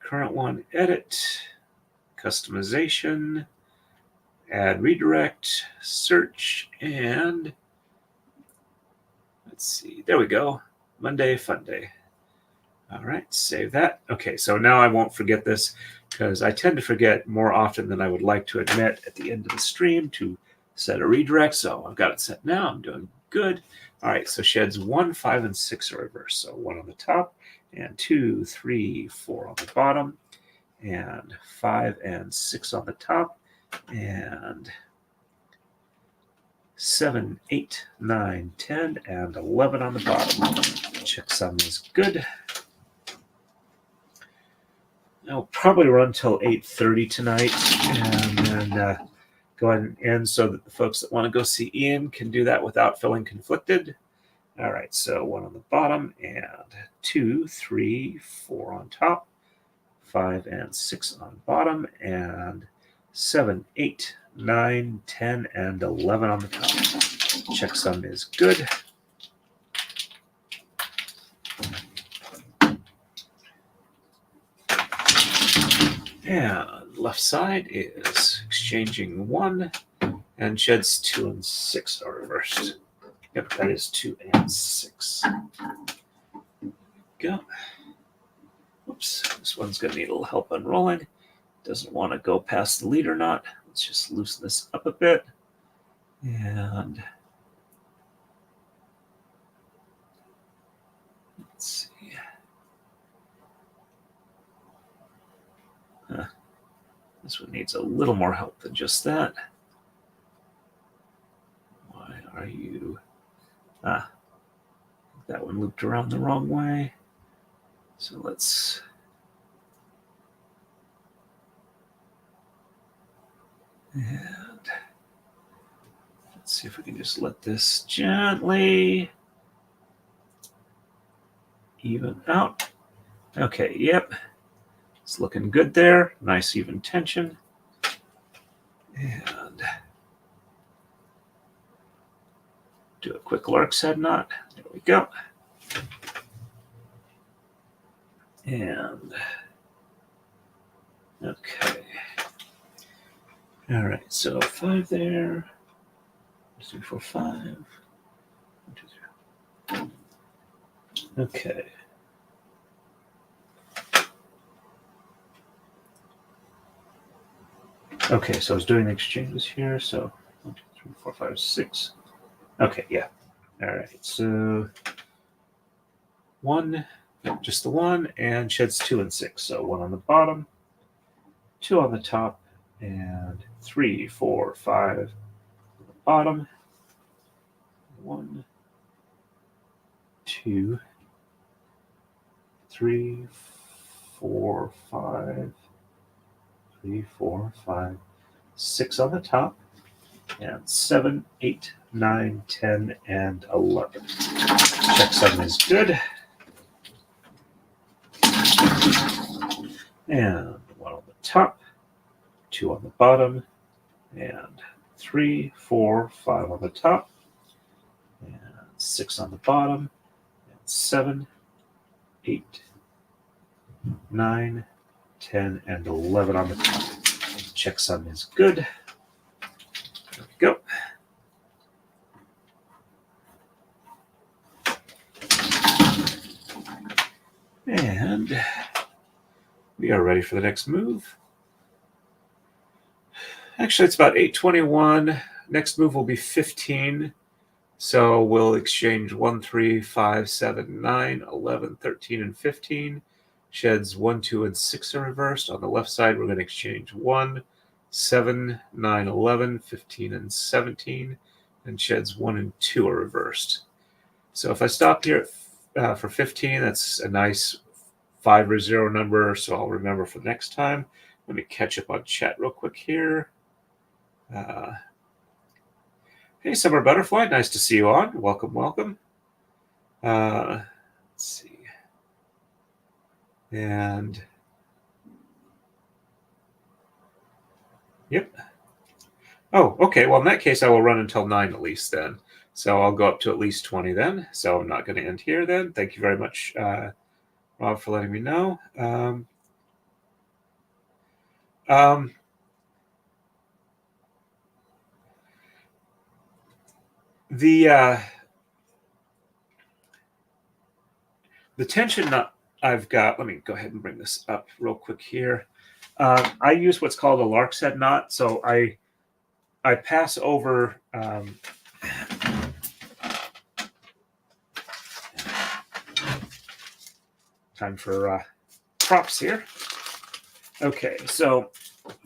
current one, edit, customization, add redirect, search, and let's see, there we go. Monday, fun day. All right, save that. Okay, so now I won't forget this because I tend to forget more often than I would like to admit at the end of the stream to set a redirect. So I've got it set now. I'm doing good. All right, so sheds 1, 5, and 6 are reversed. So 1 on the top, and 2, 3, 4 on the bottom, and 5 and 6 on the top, and 7, 8, 9, 10, and 11 on the bottom. Checksum is good. I'll probably run till 8:30 tonight, and then go ahead and end so that the folks that want to go see Ian can do that without feeling conflicted. All right, so 1 on the bottom, and 2, 3, 4 on top, 5 and 6 on bottom, and 7, 8, 9, 10, and 11 on the top. Checksum is good. And left side is exchanging 1, and sheds 2 and 6 are reversed. Yep, that is 2 and 6. Go. Oops, this one's going to need a little help unrolling. Doesn't want to go past the leader knot. Let's just loosen this up a bit. And let's see. This one needs a little more help than just that. Why are you... that one looped around the wrong way. So let's... And let's see if we can just let this gently even out. Okay, yep. It's looking good there. Nice even tension. And do a quick lark's head knot. There we go. And okay. All right, so 5 there. 1, 2, 3, 4, 5. 1, 2, 3. Okay. Okay, so I was doing exchanges here. So 1, 2, 3, 4, 5, 6. Okay, yeah. All right, so 1, just the 1, and sheds 2 and 6. So 1 on the bottom, 2 on the top, and 3, 4, 5 on the bottom. 1, 2, 3, 4, 5, 3, 4, 5, 6 on the top, and 7, 8, 9, 10, and 11. Check 7 is good. And 1 on the top, 2 on the bottom, and 3, 4, 5 on the top, and 6 on the bottom, and 7, 8, 9, 10, and 11 on the top. Checksum is good. There we go. And we are ready for the next move. Actually, it's about 8:21. Next move will be 15. So we'll exchange 1, 3, 5, 7, 9, 11, 13, and 15. Sheds 1, 2, and 6 are reversed. On the left side, we're going to exchange 1, 7, 9, 11, 15, and 17. And sheds 1 and 2 are reversed. So if I stop here for 15, that's a nice 5 or 0 number, so I'll remember for next time. Let me catch up on chat real quick here. Hey, Summer Butterfly, nice to see you on. Welcome, welcome. Let's see. And, yep. Oh, okay, well, in that case, I will run until 9 at least then. So I'll go up to at least 20 then. So I'm not going to end here then. Thank you very much, Rob, for letting me know. The tension knot I've got, let me go ahead and bring this up real quick here. I use what's called a lark's head knot. So I pass over time for props here. Okay, so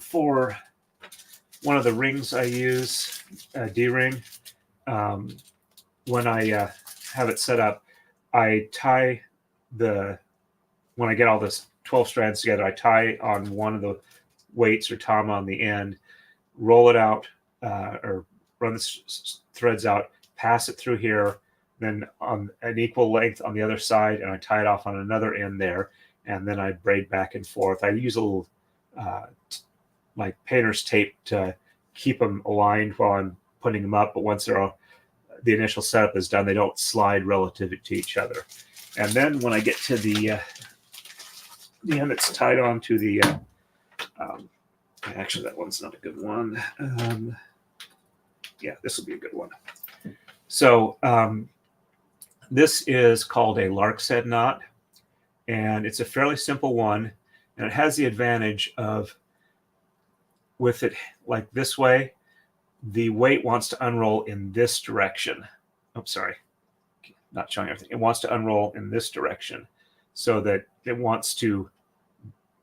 for one of the rings I use, a D-ring, when I have it set up, I tie when I get all this 12 strands together, I tie on one of the weights or tama on the end, roll it out, or run the threads out, pass it through here, then on an equal length on the other side, and I tie it off on another end there, and then I braid back and forth. I use a little like painter's tape to keep them aligned while I'm putting them up, but once the initial setup is done, they don't slide relative to each other. And then when I get to the end that's tied on to the actually, that one's not a good one. Yeah, this will be a good one. So this is called a lark's head knot, and it's a fairly simple one, and it has the advantage of, with it like this way, the weight wants to unroll in this direction. Oh, sorry, not showing everything. It wants to unroll in this direction so that it wants to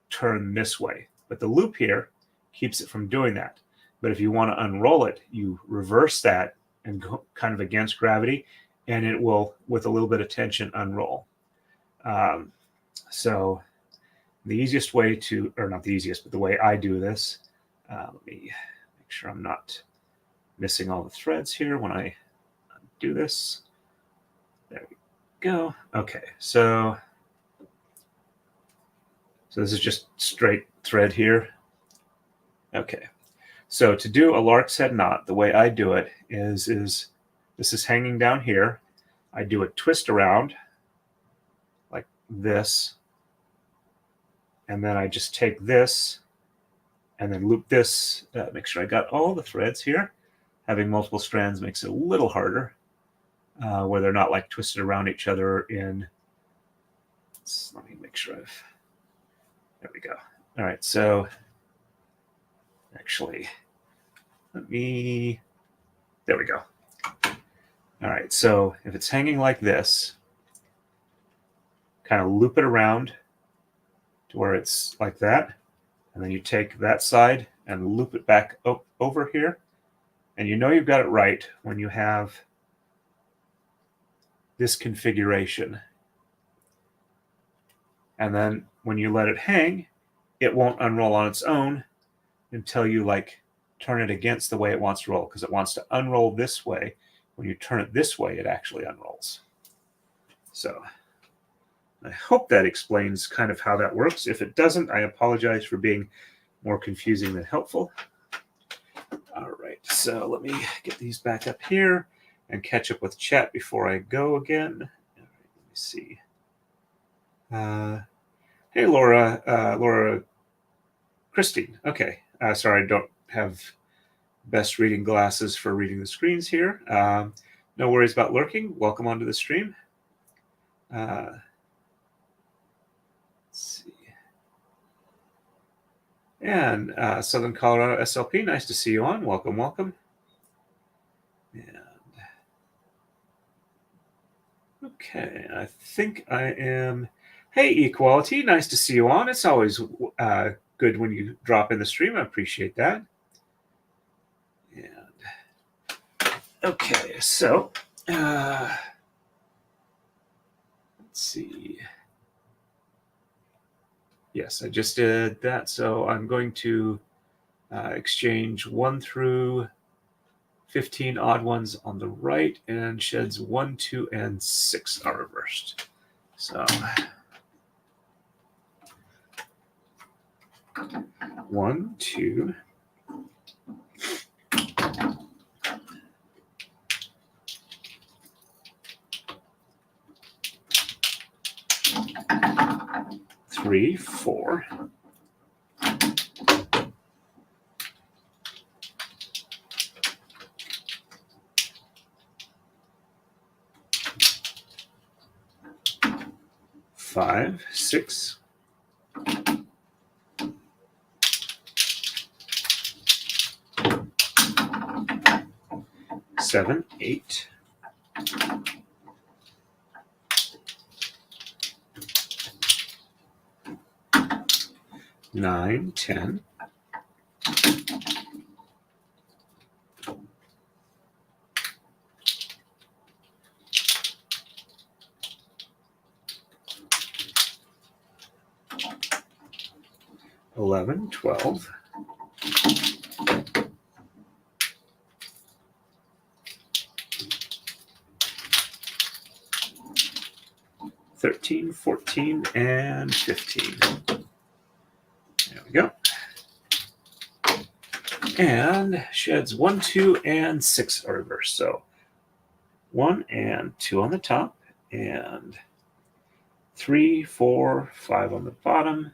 turn this way. But the loop here keeps it from doing that. But if you want to unroll it, you reverse that and go kind of against gravity, and it will, with a little bit of tension, unroll. So the easiest way to, or not the easiest, but the way I do this, let me make sure I'm not missing all the threads here when I do this. There we go. Okay, so this is just straight thread here. Okay, so to do a lark's head knot, the way I do it is this is hanging down here. I do a twist around like this, and then I just take this and then loop this. Make sure I got all the threads here. Having multiple strands makes it a little harder, where they're not like twisted around each other in. Let me make sure there we go. All right, so actually, there we go. All right, so if it's hanging like this, kind of loop it around to where it's like that, And then you take that side and loop it back over here. And you know you've got it right when you have this configuration. And then when you let it hang, it won't unroll on its own until you like turn it against the way it wants to roll, because it wants to unroll this way. When you turn it this way, it actually unrolls. So I hope that explains kind of how that works. If it doesn't, I apologize for being more confusing than helpful. All right, so let me get these back up here and catch up with chat before I go again. All right, let me see. Hey, Laura Christine. Okay, sorry, I don't have best reading glasses for reading the screens here. No worries about lurking. Welcome onto the stream. Let's see. And Southern Colorado SLP, nice to see you on. Welcome, welcome. And okay, I think I am. Hey, Equality, nice to see you on. It's always good when you drop in the stream. I appreciate that. And okay, so let's see. Yes, I just did that. So I'm going to exchange 1 through 15 odd ones on the right, and sheds 1, 2, and 6 are reversed. So 1, 2, 3, 4, 5, 6, 7, 8, 9, 10, 11, 12, 13, 14, and 15. There we go. And sheds 1, 2, and 6 are reversed. So 1 and 2 on the top, and 3, 4, 5 on the bottom,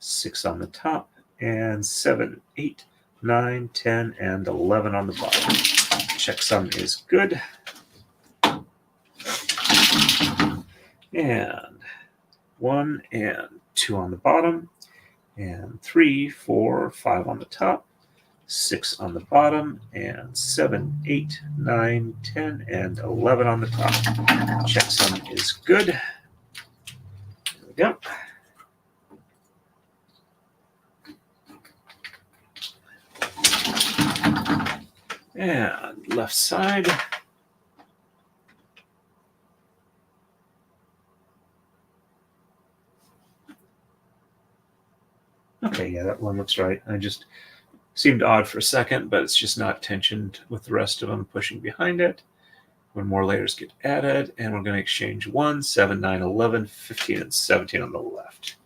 6 on the top, and 7, 8, 9, 10, and 11 on the bottom. Checksum is good. And 1 and 2 on the bottom, and 3, 4, 5 on the top, 6 on the bottom, and 7, 8, 9, 10, and 11 on the top. Checksum is good. There we go. And left side. Okay, yeah, that one looks right. I just seemed odd for a second, but it's just not tensioned with the rest of them pushing behind it. When more layers get added, and we're going to exchange 1, 7, 9, 11, 15, and 17 on the left.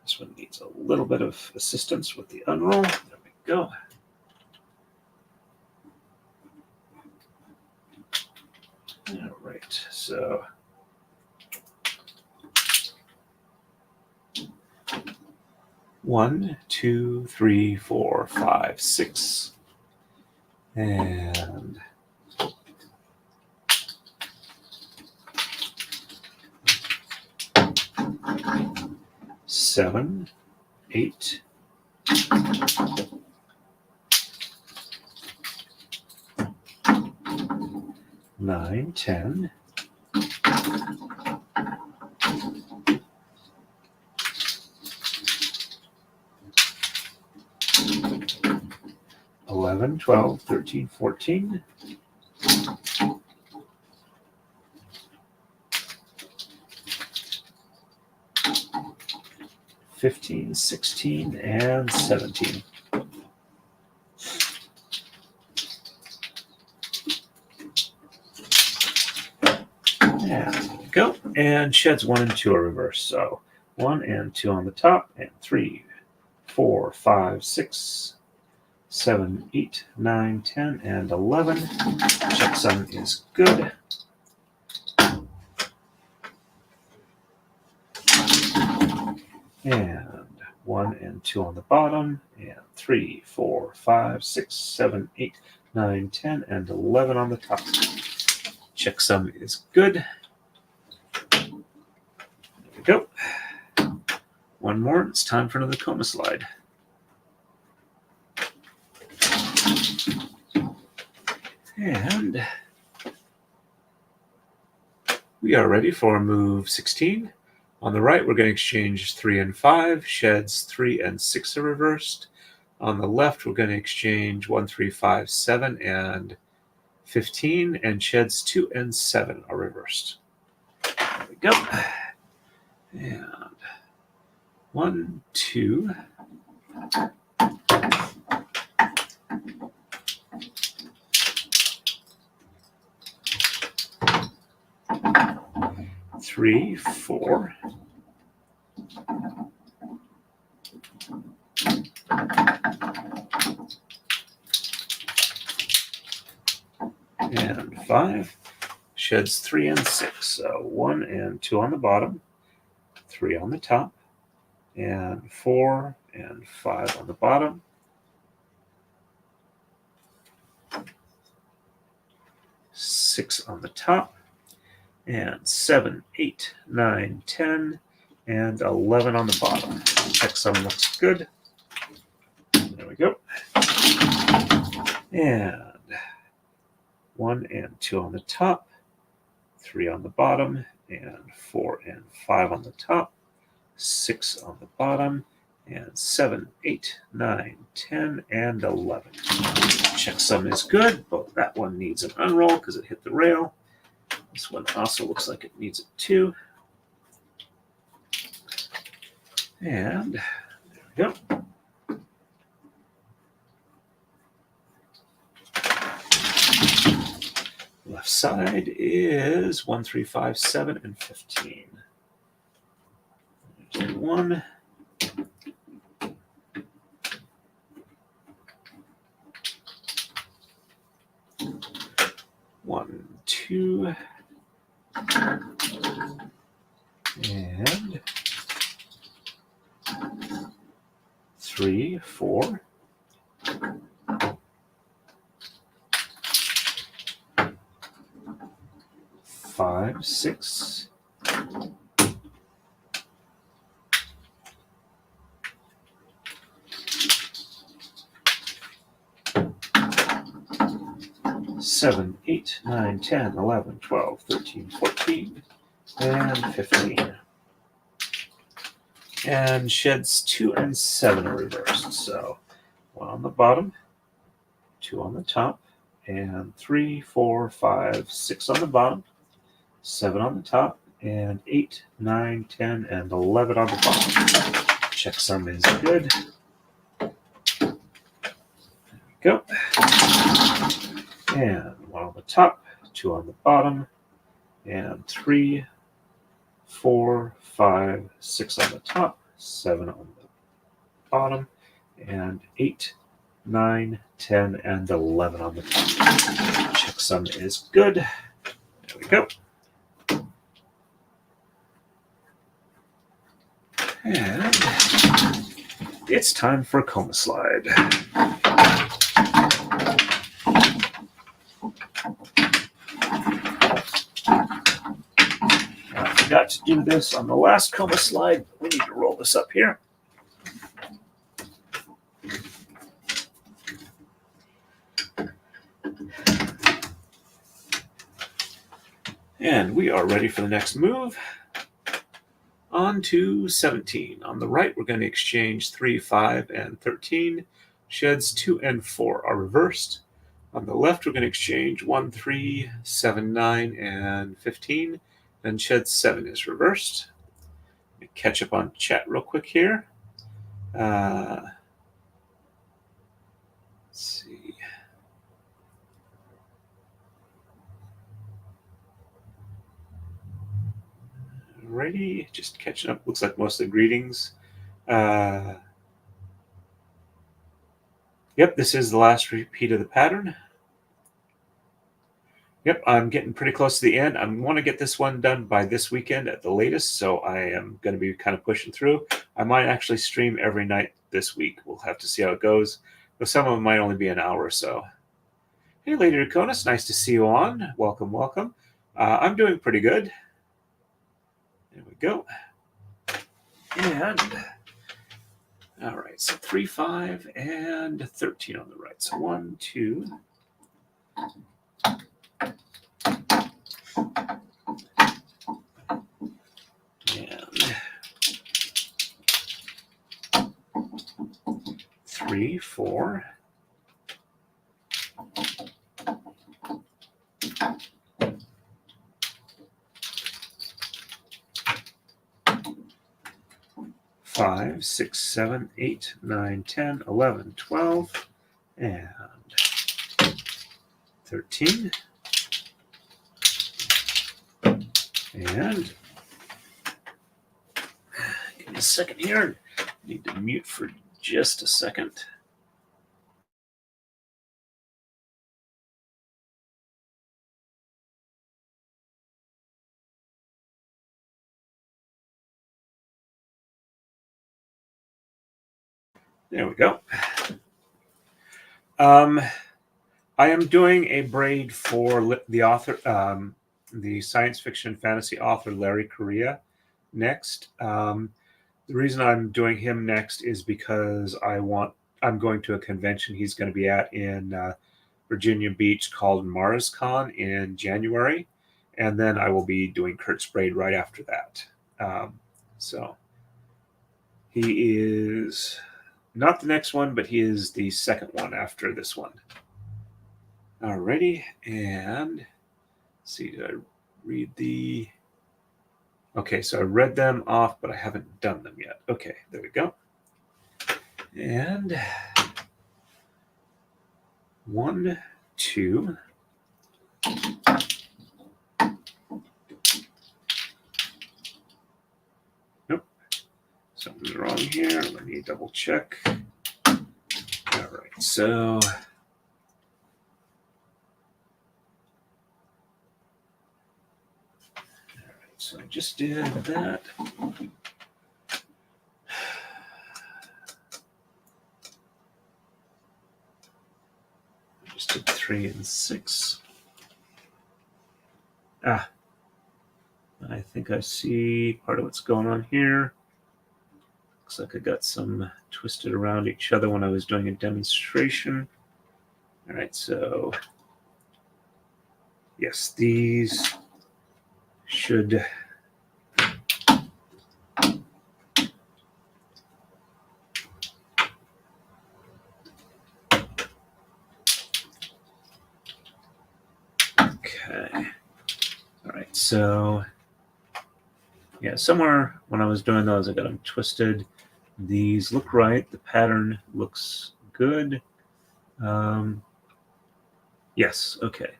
This one needs a little bit of assistance with the unroll. There we go. All right, so one, 2, 3, 4, 5, 6, and 7, 8, 9, 9, 10. 11, 12, 13, 14. 15, 16, and 17. And go. And sheds 1 and 2 are reversed. So 1 and 2 on the top, and 3, 4, 5, 6, 7, 8, 9, 10, and 11. Checksum is good. And 1 and 2 on the bottom, and 3, 4, 5, 6, 7, 8, 9, 10, and 11 on the top. Checksum is good. There we go. One more. It's time for another coma slide. And we are ready for move 16. On the right, we're going to exchange 3 and 5. Sheds 3 and 6 are reversed. On the left, we're going to exchange 1, 3, 5, 7, and 15. And sheds 2 and 7 are reversed. There we go. And 1, 2. 3, 4. And 5. Sheds 3 and 6. So 1 and 2 on the bottom, 3 on the top, and 4 and 5 on the bottom. 6 on the top, and 7, 8, 9, 10, and 11 on the bottom. Checksum looks good. There we go. And 1 and 2 on the top, 3 on the bottom, and 4 and 5 on the top, 6 on the bottom, and 7, 8, 9, 10, and 11. Checksum is good, but that one needs an unroll because it hit the rail. This one also looks like it needs it too. And there we go. Left side is 1, 3, 5, 7, and 15. There's 1. One, 2, and 3, 4. 5, 6. 7, 8, 9, 10, 11, 12, 13, 14, and 15. And sheds 2 and 7 are reversed. So 1 on the bottom, 2 on the top, and 3, 4, 5, 6 on the bottom, 7 on the top, and 8, 9, 10, and 11 on the bottom. Checksum is good. There we go. And 1 on the top, 2 on the bottom, and 3, 4, 5, 6 on the top, 7 on the bottom, and 8, 9, 10, and 11 on the top. Checksum is good. There we go. And it's time for a coma slide. I forgot to do this on the last coma slide. We need to roll this up here. And we are ready for the next move. On to 17. On the right, we're going to exchange 3, 5, and 13. Sheds 2 and 4 are reversed. On the left, we're going to exchange 1, 3, 7, 9, and 15. Then shed 7 is reversed. Let me catch up on chat real quick here. Let's see. Alrighty, just catching up. Looks like most of the greetings. Yep, this is the last repeat of the pattern. Yep, I'm getting pretty close to the end. I want to get this one done by this weekend at the latest, so I am going to be kind of pushing through. I might actually stream every night this week. We'll have to see how it goes, but some of them might only be an hour or so. Hey, Lady Draconis, nice to see you on. Welcome, welcome. I'm doing pretty good. There we go. And, all right, so 3, 5, and 13 on the right. So 1, 2, and 3, 4, 5, 6, 7, 8, 9, 10, 11, 12, and 13. And give me a second here. I need to mute for just a second. There we go. I am doing a braid for the author, the science fiction fantasy author Clarie Cassan next. The reason I'm doing him next is because I'm going to a convention he's going to be at in Virginia Beach called MarsCon in January, and then I will be doing Kurt's braid right after that. So he is not the next one, but he is the second one after this one. Alrighty, and let's see, did I read the... Okay, so I read them off, but I haven't done them yet. Okay, there we go. And 1, 2. Nope, something's wrong here. Let me double check. All right, so... So I just did that. Just did 3 and 6. I think I see part of what's going on here. Looks like I got some twisted around each other when I was doing a demonstration. All right, so yes, these should... Okay. All right, so yeah, somewhere when I was doing those, I got them twisted. These look right. The pattern looks good. Yes, okay.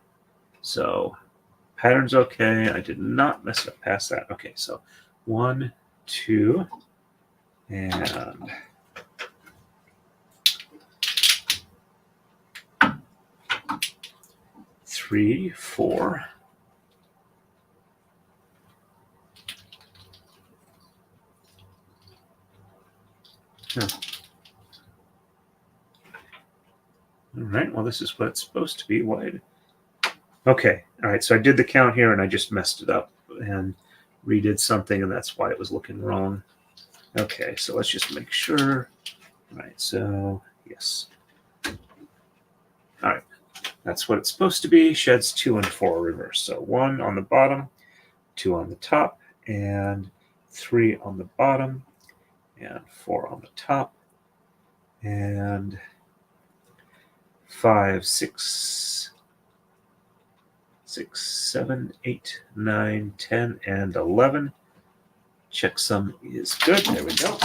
So pattern's okay. I did not mess up past that. Okay, so 1, 2, and 3, 4. Huh. All right, well, this is what it's supposed to be wide. Okay, all right, so I did the count here and I just messed it up and redid something, and that's why it was looking wrong. Okay, so let's just make sure. All right, so yes. All right, that's what it's supposed to be. Sheds 2 and 4 reverse. So 1 on the bottom 2 on the top, and 3 on the bottom, and 4 on the top, and 5, 6, 7, 8, 9, 10, and 11. Checksum is good. There we go.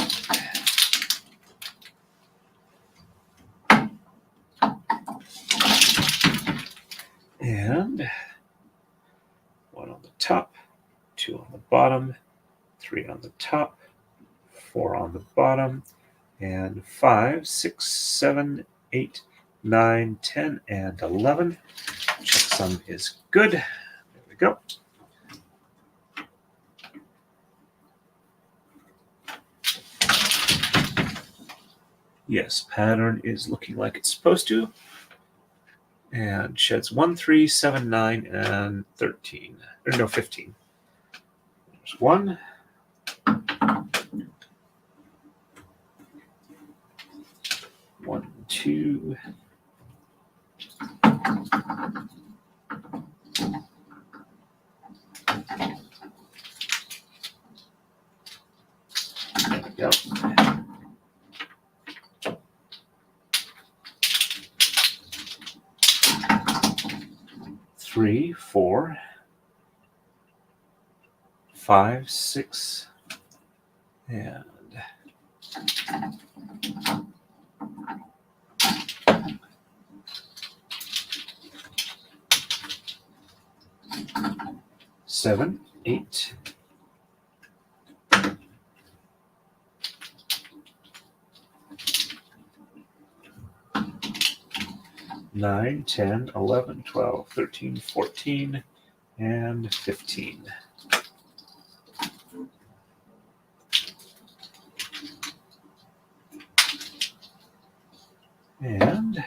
And 1 on the top, 2 on the bottom, 3 on the top, 4 on the bottom, and 5, 6, 7, 8, 9, 10, and 11. Checksum is good. There we go. Yes, pattern is looking like it's supposed to. And sheds 1, 3, 7, 9, and 13. Or no, 15. There's 1. 1, 2. 3, 4, 5, 6, and 7, 8, 9, 10, 11, 12, 13, 14, and 15. And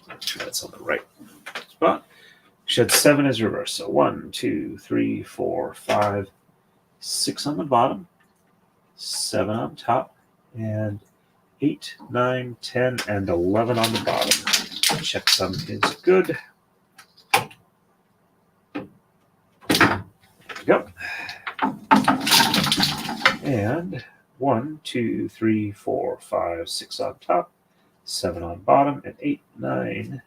make sure that's on the right spot. Shed 7 is reversed. So 1, 2, 3, 4, 5, 6 on the bottom, 7 on top, and 8, 9, 10, and 11 on the bottom. Checksum is good. There we go. And 1, 2, 3, 4, 5, 6 on top, 7 on bottom, and 8, 9,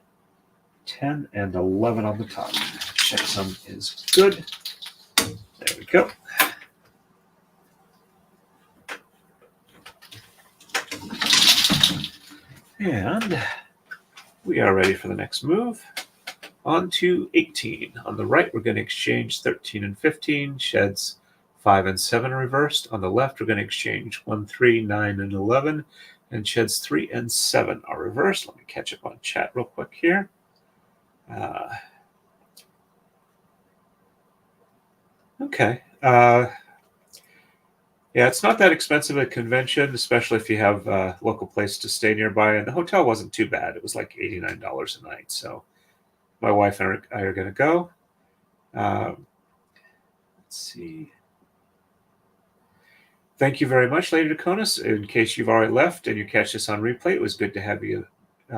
10, and 11 on the top. Checksum is good. There we go. And we are ready for the next move. On to 18. On the right, we're going to exchange 13 and 15. Sheds 5 and 7 reversed. On the left, we're going to exchange 1, 3, 9, and 11. And sheds 3 and 7 are reversed. Let me catch up on chat real quick here. Okay. Yeah, it's not that expensive a convention, especially if you have a local place to stay nearby. And the hotel wasn't too bad. It was like $89 a night. So my wife and I are going to go. Let's see. Thank you very much, Lady Dakonis. In case you've already left and you catch this on replay, it was good to have you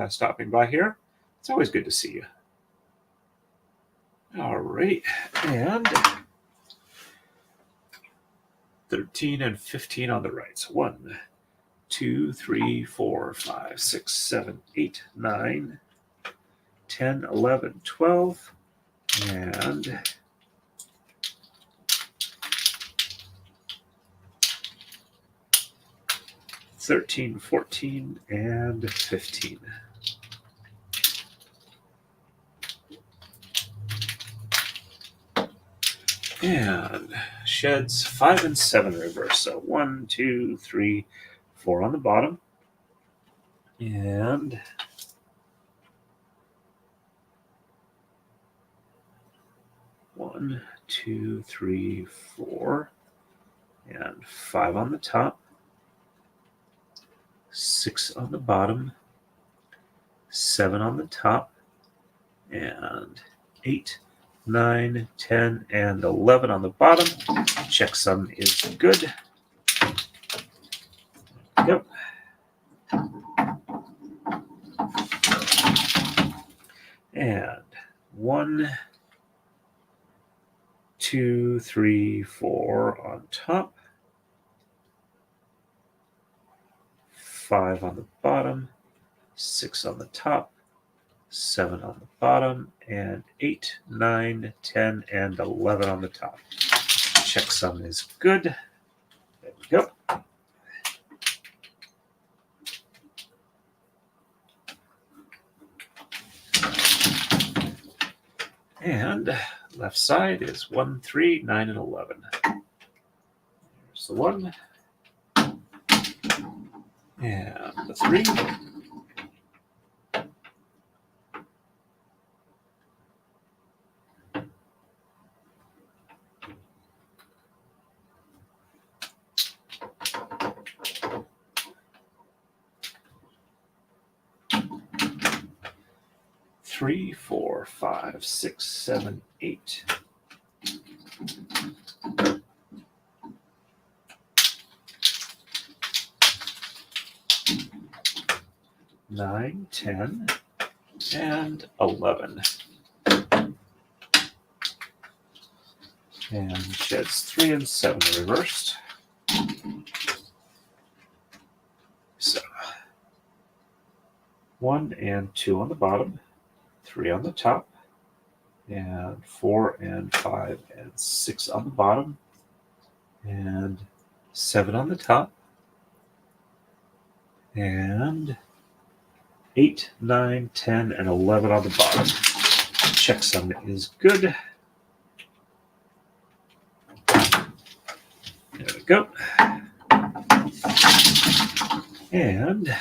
stopping by here. It's always good to see you. All right. And 13 and 15 on the right. So 1, 2, 3, 4, 5, 6, 7, 8, 9, 10, 11, 12, and 13, 14, and 15. And sheds 5 and 7 reverse. So 1, 2, 3, 4 on the bottom. And 1, 2, 3, 4, and 5 on the top. 6 on the bottom. 7 on the top. And 8, 9, 10, and 11 on the bottom. Checksum is good. Yep. And 1, 2, 3, 4 on top, 5 on the bottom, 6 on the top, 7 on the bottom, and 8, 9, 10, and 11 on the top. Checksum is good. There we go. And left side is 1, 3, 9, and 11. Here's the 1. And the 3. Three, 4, 5, 6, 7, 8. 9, 10, and 11. And sheds 3 and 7 reversed. So 1 and 2 on the bottom, 3 on the top, and 4 and 5 and 6 on the bottom, and 7 on the top, and 8, 9, 10, and 11 on the bottom. Checksum is good. There we go. And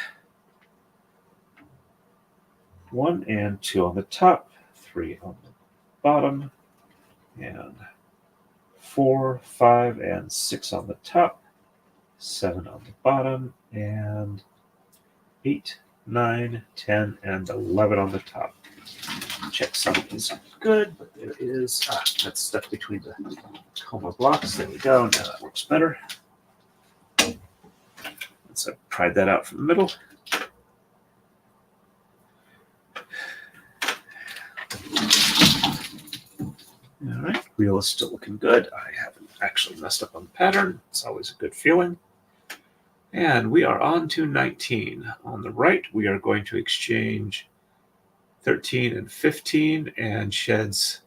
1 and 2 on the top, 3 on the bottom, and 4, 5, and 6 on the top, 7 on the bottom, and 8, 9, 10, and 11 on the top. Checksum is good, but there is that's stuck between the coma blocks. There we go. Now that works better. Let's pry that out from the middle. All right, wheel is still looking good. I haven't actually messed up on the pattern. It's always a good feeling. And we are on to 19. On the right, we are going to exchange 13 and 15 and sheds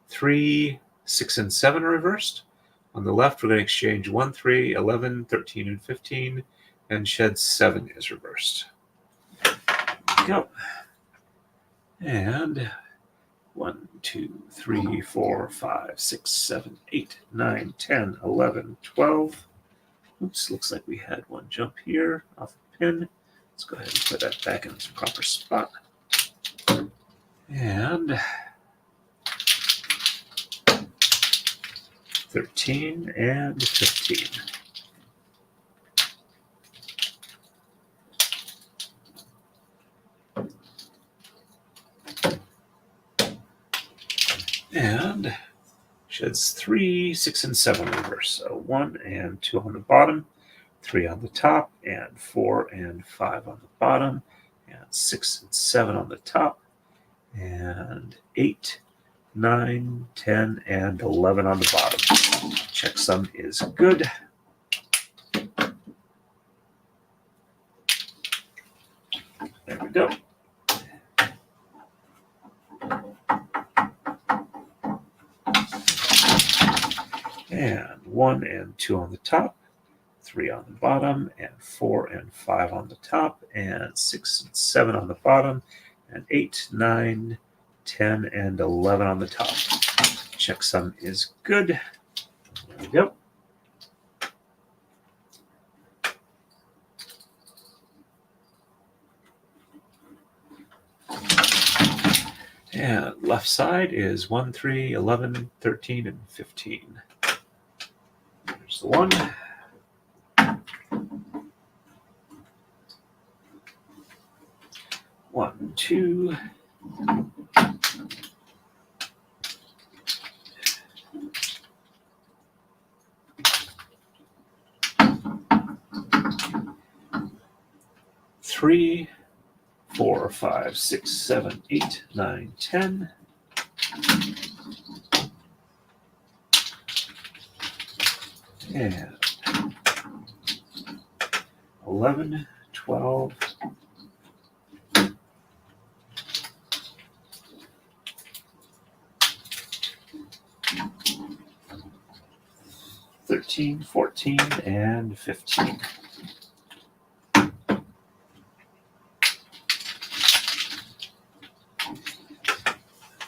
3, 6, and 7 are reversed. On the left, we're going to exchange 1, 3, 11, 13, and 15, and shed 7 is reversed. Go. And 1, 2, 3, 4, 5, 6, 7, 8, 9, 10, 11, 12. Oops, looks like we had one jump here off the pin. Let's go ahead and put that back in its proper spot. And 13 and 15. And sheds 3, 6, and 7 reverse. So 1 and 2 on the bottom, 3 on the top, and 4 and 5 on the bottom, and 6 and 7 on the top, and 8, 9, 10, and 11 on the bottom. Checksum is good. There we go. And 1 and 2 on the top, 3 on the bottom, and 4 and 5 on the top, and 6 and 7 on the bottom, and 8, 9, 10, and 11 on the top. Checksum is good. There we go. And left side is 1, 3, 11, 13, and 15. There's the 1. 1, 2. 3, 4, 5, 6, 7, 8, 9, 10. And 11, 12, 13, 14, and 15.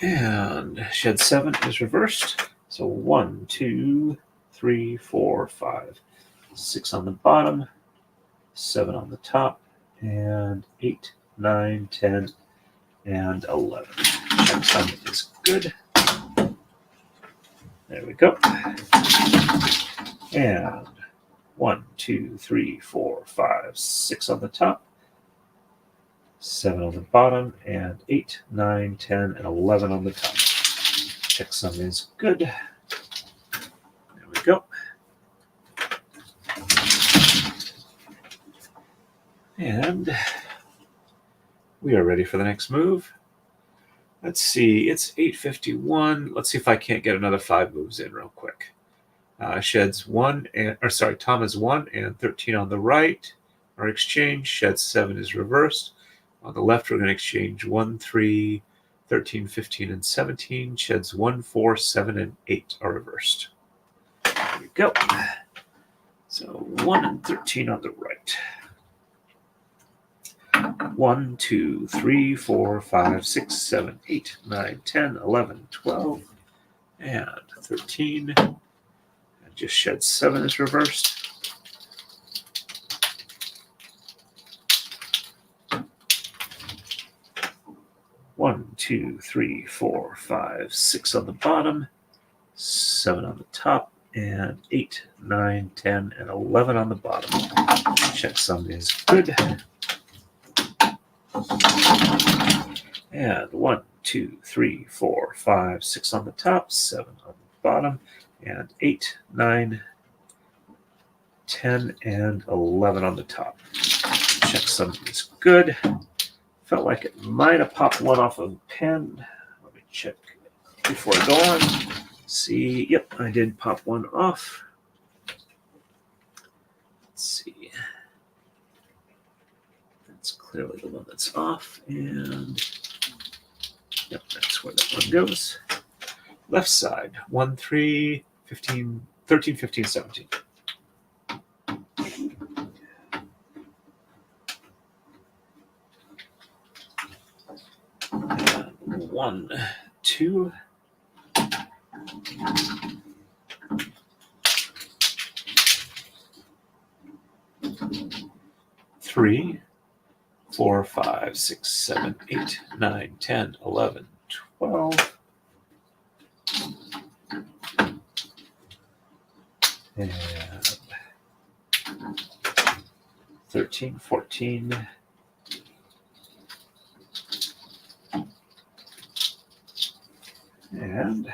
And shed 7 is reversed. So 1, 2, 3, 4, 5, 6 on the bottom, 7 on the top, and 8, 9, 10, and 11. Shed 7 is good. There we go. And 1, 2, 3, 4, 5, 6 on the top, 7 on the bottom, and 8, 9, 10, and 11 on the top. Checksum is good. There we go. And we are ready for the next move. Let's see, it's 8:51. Let's see if I can't get another 5 moves in real quick. Sheds 1, Tama's 1 and 13 on the right are exchanged. Shed 7 is reversed. On the left, we're going to exchange 1, 3, 13, 15, and 17. Sheds 1, 4, 7, and 8 are reversed. There we go. So 1 and 13 on the right. 1, 2, 3, 4, 5, 6, 7, 8, 9, 10, 11, 12, and 13. And just shed 7 is reversed. One, 2, 3, 4, 5, 6 on the bottom, 7 on the top, and 8, 9, 10, and 11 on the bottom. Checksum is good. And 1, 2, 3, 4, 5, 6 on the top, 7 on the bottom, and 8, 9, 10, and 11 on the top. Checksum is good. Felt like it might have popped one off of a pen. Let me check before I go on. See, yep, I did pop one off. Let's see. That's clearly the one that's off, and yep, that's where that one goes. Left side, 1, 3, 15, 13, 15, 17. And 1, 2, 3, 4, 5, 6, 7, 8, 9, 10, 11, 12. And 13, 14. And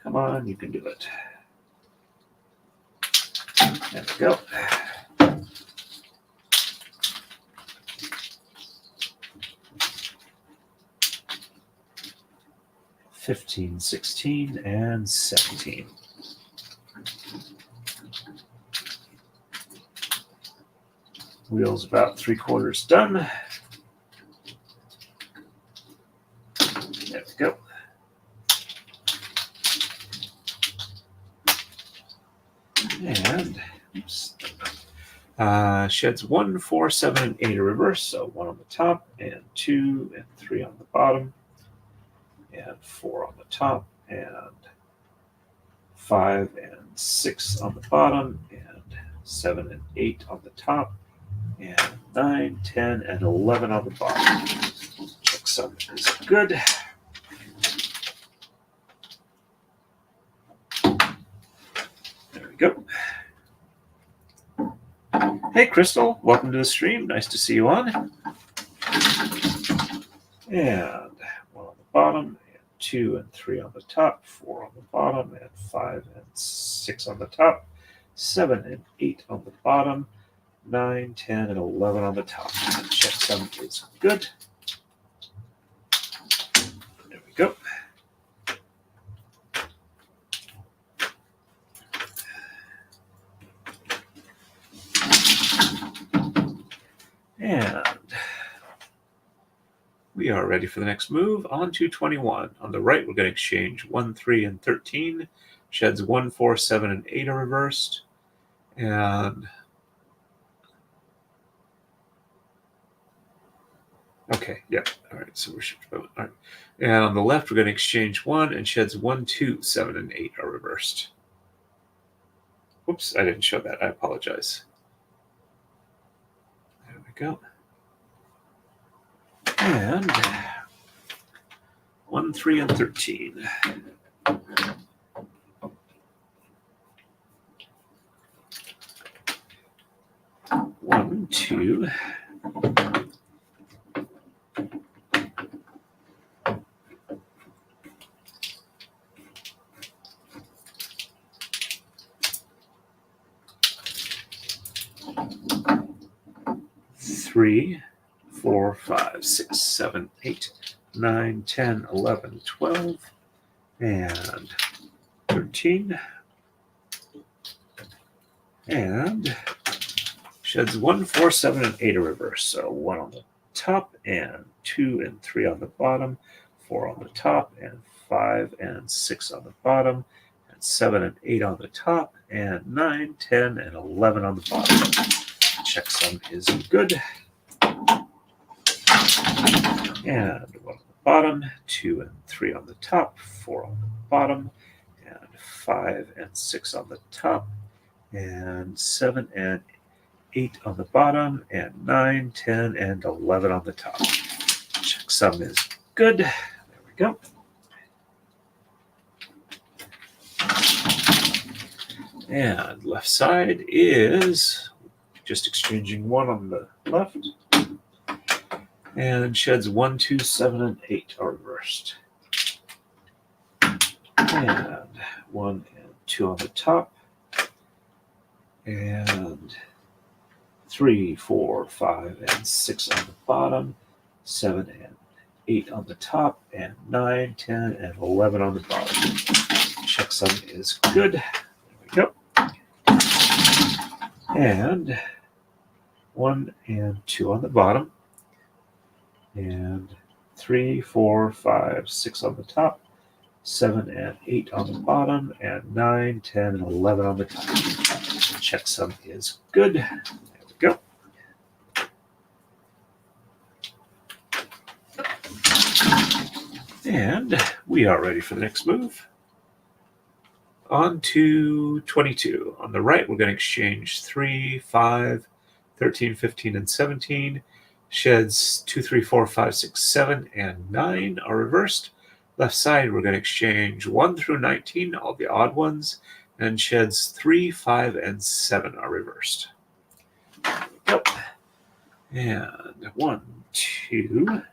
come on, you can do it. There we go. $15, $16, and $17. Wheel's about 3/4 done. There we go. And oops. Sheds 1, 4, 7, and 8 are reversed. So 1 on the top, and 2 and 3 on the bottom, and 4 on the top, and 5 and 6 on the bottom, and 7 and 8 on the top, and 9, 10, and 11 on the bottom. Checksum is good. There we go. Hey, Crystal, welcome to the stream. Nice to see you on. And 1 on the bottom, and 2 and 3 on the top, 4 on the bottom, and 5 and 6 on the top, 7 and 8 on the bottom, 9, 10, and 11 on the top. Checksum is good. There we go. And we are ready for the next move. On to 21. On the right, we're going to exchange 1, 3, and 13. Sheds 1, 4, 7, and 8 are reversed. And okay, yeah. All right, so we're all right. And on the left, we're going to exchange 1, and sheds 1, 2, 7, and 8 are reversed. Whoops, I didn't show that. I apologize. There we go. And 1, 3, and 13. 1, 2. 3, 4, 5, 6, 7, 8, 9, 10, 11, 12, and 13. And sheds 1, 4, 7, and 8 are reversed. So 1 on the top, and 2 and 3 on the bottom, 4 on the top, and 5 and 6 on the bottom, and 7 and 8 on the top, and 9, 10, and 11 on the bottom. Checksum is good. And 1 on the bottom, 2 and 3 on the top, 4 on the bottom, and 5 and 6 on the top, and 7 and 8 on the bottom, and 9, 10, and 11 on the top. Checksum is good. There we go. And left side is just exchanging 1 on the left. And sheds 1, 2, 7, and 8 are reversed. And 1 and 2 on the top. And 3, 4, 5, and 6 on the bottom. 7 and 8 on the top. And 9, 10, and 11 on the bottom. Checksum is good. There we go. And 1 and 2 on the bottom. And 3, 4, 5, 6 on the top, 7 and 8 on the bottom, and 9, 10, and 11 on the top. Checksum is good. There we go. And we are ready for the next move. On to 22. On the right, we're going to exchange 3, 5, 13, 15, and 17. Sheds 2, 3, 4, 5, 6, 7, and 9 are reversed. Left side, we're going to exchange 1 through 19, all the odd ones, and sheds 3, 5, and 7 are reversed. There we go. And 1, 2.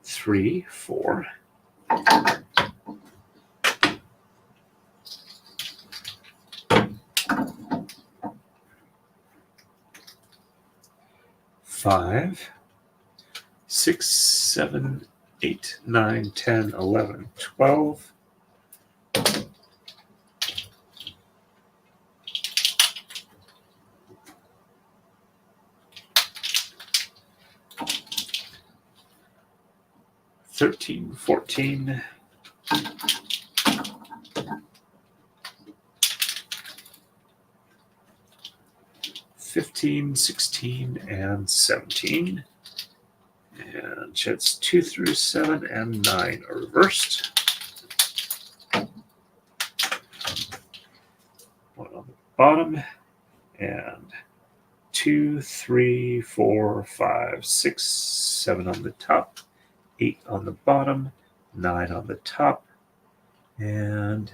3, 4. 5, 6, 7, 8, 9, 10, 11, 12. 13, 14. 15, 16, and 17. And sheds 2 through 7 and 9 are reversed. 1 on the bottom, and 2, 3, 4, 5, 6, 7 on the top, 8 on the bottom, 9 on the top, and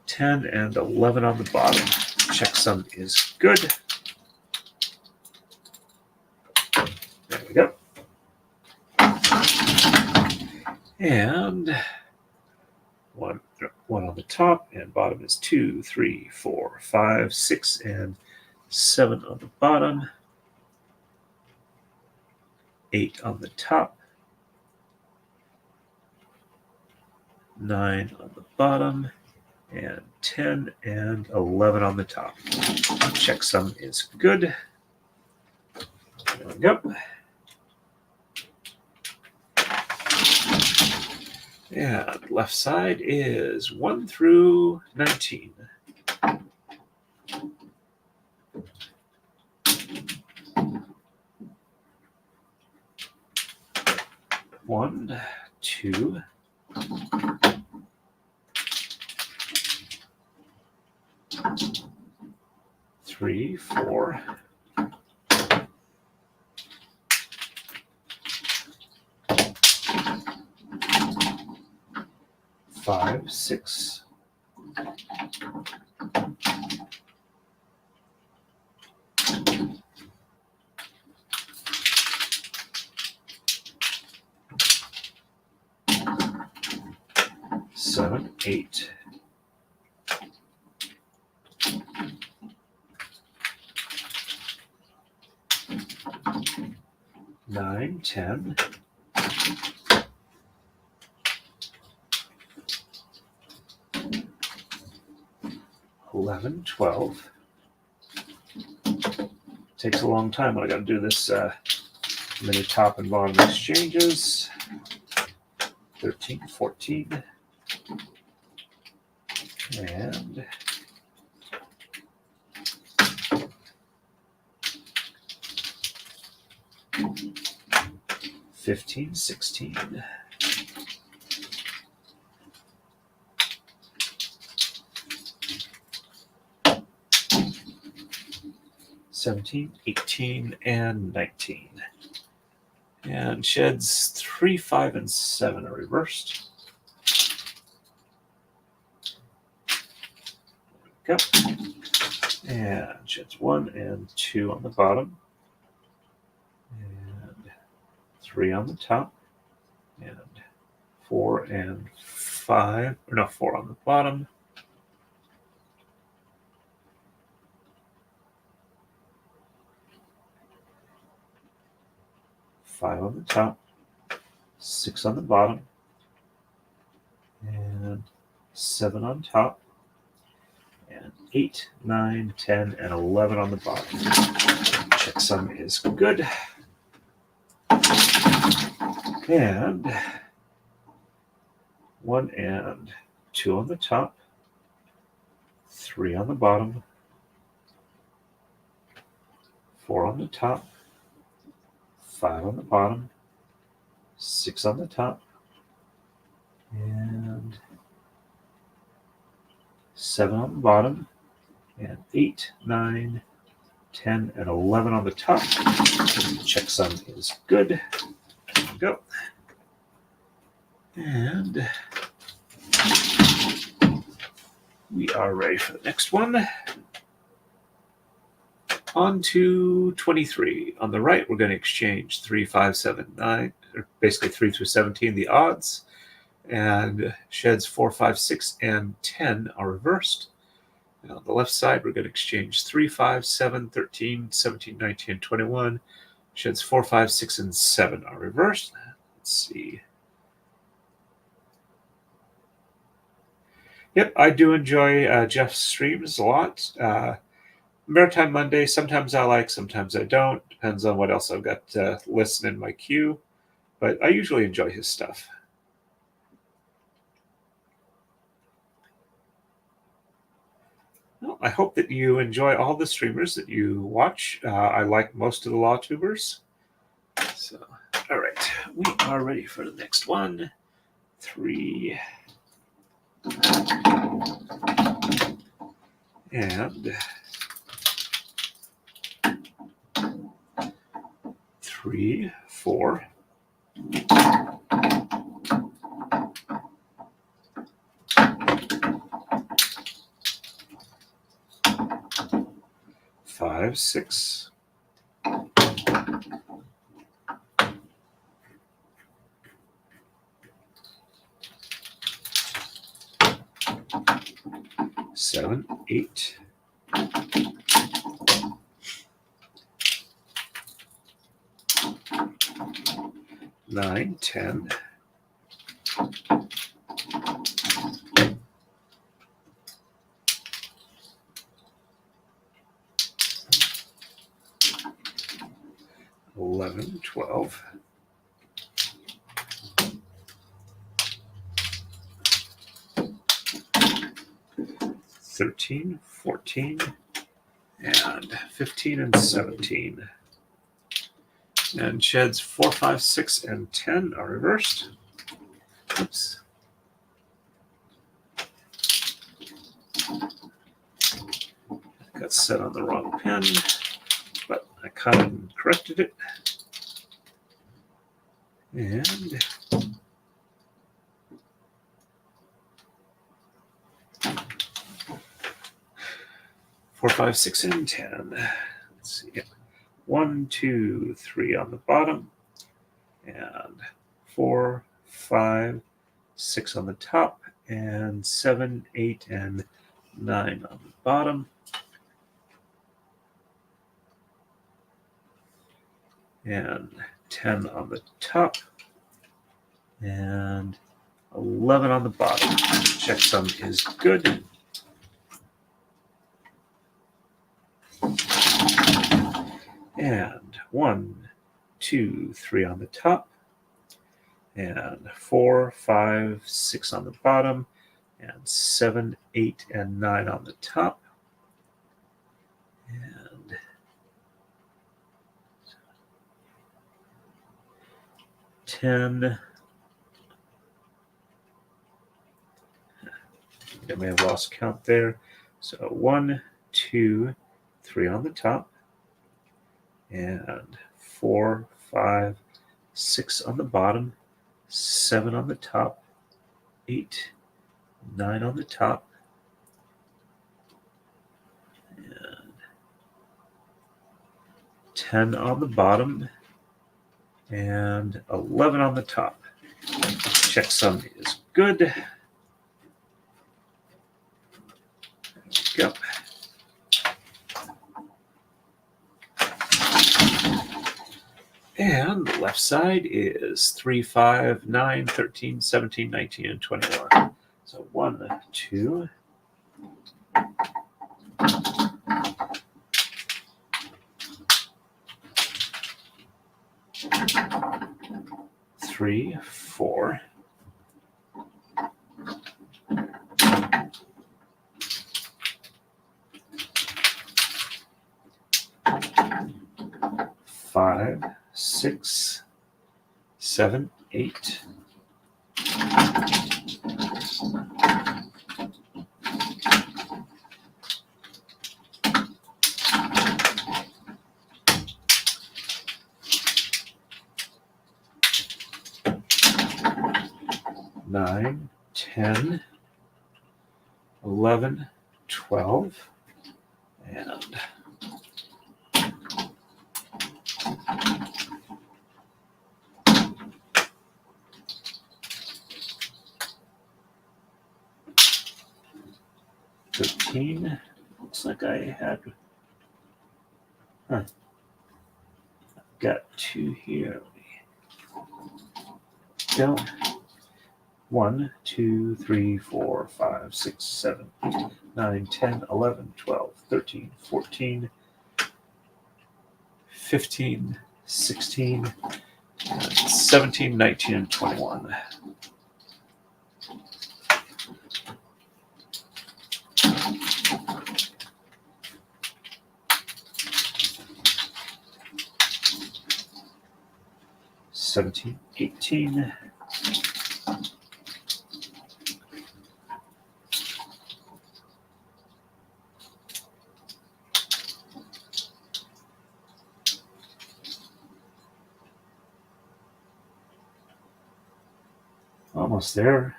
10 and 11 on the bottom. Checksum is good. There we go. And one on the top, and bottom is 2, 3, 4, 5, 6, and 7 on the bottom. 8 on the top. 9 on the bottom, and 10 and 11 on the top. Checksum is good. There we go. And left side is 1 through 19. One, two, three, 4, 5, 6, 7, 8, 9, 10, 11, 12. Takes a long time when I got to do this many top and bottom exchanges. 13, 14, and 15, 16. 17, 18, and 19. And sheds 3, 5, and 7 are reversed. There we go. And sheds 1 and 2 on the bottom. And 3 on the top. And 4 and 5. Or no, 4 on the bottom. 5 on the top, 6 on the bottom, and 7 on top, and 8, 9, 10, and 11 on the bottom. Checksum is good. And 1 and 2 on the top, 3 on the bottom, 4 on the top, 5 on the bottom, 6 on the top, and 7 on the bottom, and 8, 9, 10, and 11 on the top. Checksum is good. There we go. And we are ready for the next one. On to 23. On the right, we're going to exchange 3, 5, 7, 9, or basically 3 through 17, the odds. And sheds 4, 5, 6, and 10 are reversed. And on the left side, we're going to exchange 3, 5, 7, 13, 17, 19, and 21. Sheds 4, 5, 6, and 7 are reversed. Let's see. Yep, I do enjoy Jeff's streams a lot. Maritime Monday, sometimes I like, sometimes I don't. Depends on what else I've got listed in my queue. But I usually enjoy his stuff. Well, I hope that you enjoy all the streamers that you watch. I like most of the law tubers. So, all right, we are ready for the next one. 3. And 3, 4. 5, 6. 7, 8. 9, 10. 11, 12, 13, 14, and 15 and 17. And sheds 4, 5, 6, and 10 are reversed. Oops. Got set on the wrong pin, but I caught it and corrected it. And 4, 5, 6, and 10. Let's see. 1, 2, 3 on the bottom, and 4, 5, 6 on the top, and 7, 8, and 9 on the bottom. And 10 on the top, and 11 on the bottom. Checksum is good. And 1, 2, 3 on the top, and 4, 5, 6 on the bottom, and 7, 8, and 9 on the top. And 10. I may have lost count there. So 1, 2, 3 on the top, and 4, 5, 6 on the bottom, 7 on the top, 8, 9 on the top, and 10 on the bottom, and 11 on the top. Checksum is good. There we go. And the left side is 3, 5, 9, 13, 17, 19, and 21. So 1, 2, 3, 4, 5, 6, 7, 8. 9, 10, 11, 12, and 13. Looks like I had. I've got 2 here. Go. 1, 2, 3, 4, 5, 6, 7, 8, 9, 10, 11, 12, 13, 14, 15, 16, 17, 19, and 21. $17, 18. Almost there.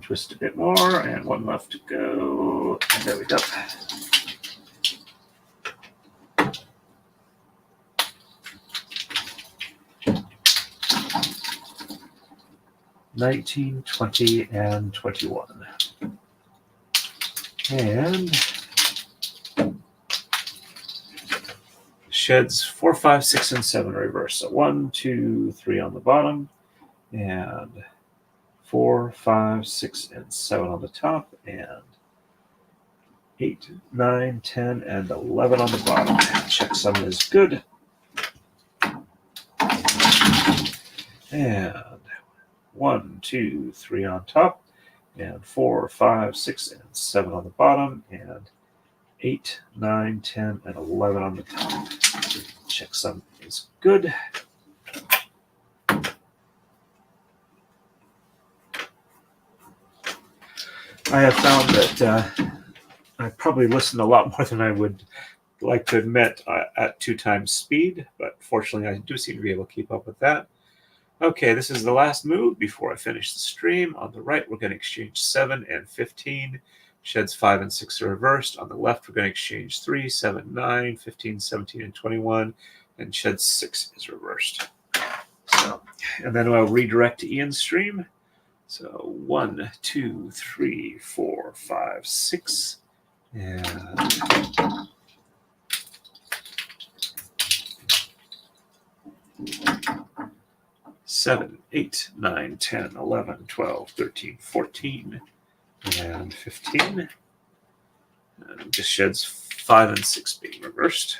Twist a bit more, and 1 left to go. And there we go. $19, $20, and $21. And sheds 4, 5, 6, and 7 reverse. So 1, 2, 3 on the bottom, and 4, 5, 6, and 7 on the top, and 8, 9, 10, and 11 on the bottom. Checksum is good. And 1, 2, 3 on top, and 4, 5, 6, and 7 on the bottom, and 8, 9, 10, and 11 on the top. Checksum is good. I have found that I probably listened a lot more than I would like to admit at 2 times speed, but fortunately I do seem to be able to keep up with that. Okay, this is the last move before I finish the stream. On the right, we're going to exchange 7 and 15. Sheds 5 and 6 are reversed. On the left, we're going to exchange 3, 7, 9, 15, 17, and 21. And shed 6 is reversed. So, and then I'll redirect to Ian's stream. So 1, 2, 3, 4, 5, 6. And 7, 8, 9, 10, 11, 12, 13, 14, and 15. And just sheds 5 and 6 being reversed.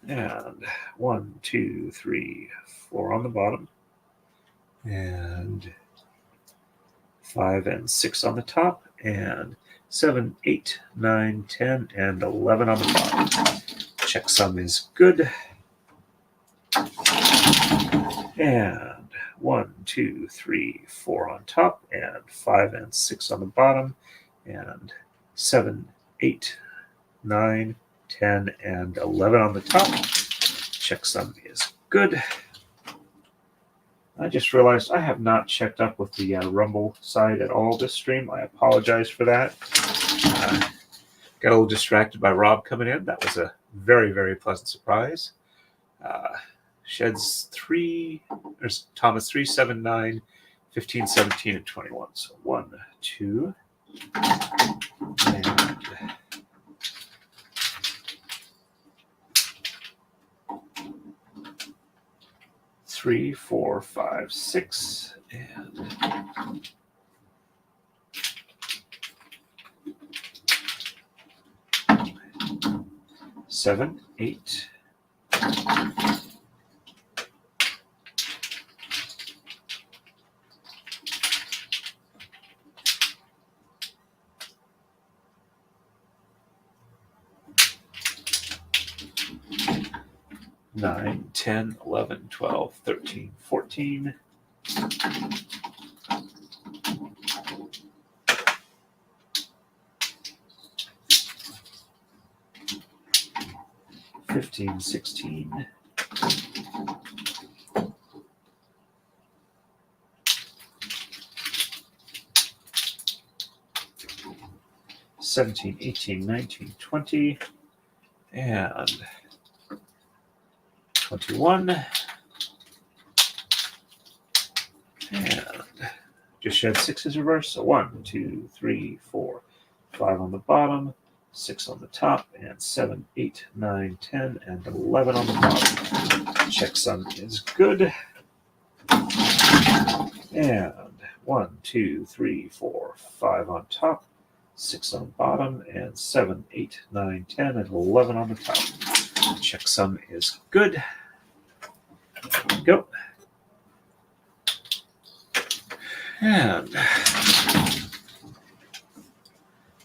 And 1, 2, 3, 4 on the bottom. And 5 and 6 on the top. And 7, 8, 9, 10, and 11 on the bottom. Checksum is good. And 1, 2, 3, 4 on top, and 5 and 6 on the bottom, and 7, 8, 9, 10, and 11 on the top. Checksum is good. I just realized I have not checked up with the Rumble side at all this stream. I apologize for that. Got a little distracted by Rob coming in. That was a very, very pleasant surprise. Sheds 3, there's Thomas 3, 7, 9, 15, 17, and 21. So 1, 2, and 3, 4, 5, 6, and 7, 8. 9, 10, 11, 12, 13, 14. 15, 16. 17, 18, 19, 20, and 21. And just shed 6 is reversed. So 1, 2, 3, 4, 5 on the bottom, 6 on the top, and 7, 8, 9, 10, and 11 on the bottom. Checksum is good. And 1, 2, 3, 4, 5 on top, 6 on bottom, and 7, 8, 9, 10, and 11 on the top. Checksum is good. There we go. And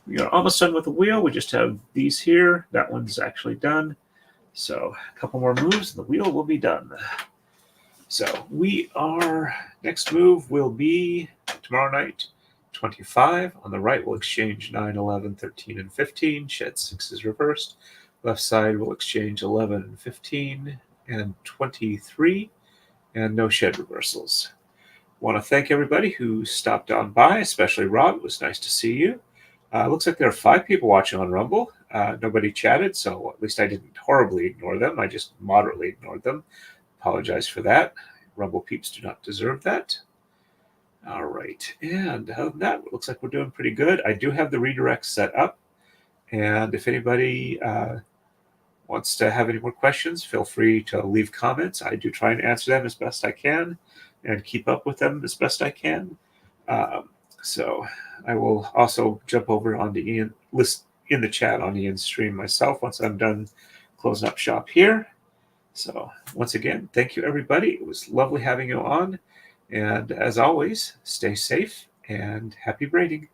we are almost done with the wheel. We just have these here. That one's actually done. So a couple more moves and the wheel will be done. So next move will be tomorrow night, 25. On the right, we'll exchange 9, 11, 13, and 15. Shed 6 is reversed. Left side, we'll exchange 11 and 15 and 23. And no shed reversals. Want to thank everybody who stopped on by, especially Rob. It was nice to see you. Looks like there are 5 people watching on Rumble. Nobody chatted, so at least I didn't horribly ignore them. I just moderately ignored them. Apologize for that. Rumble peeps do not deserve that. All right, and other than that, it looks like we're doing pretty good. I do have the redirect set up, and if anybody wants to have any more questions, feel free to leave comments. I do try and answer them as best I can and keep up with them as best I can. So I will also jump over onto Ian, list in the chat on Ian's stream myself once I'm done closing up shop here. So once again, thank you, everybody. It was lovely having you on. And as always, stay safe and happy braiding.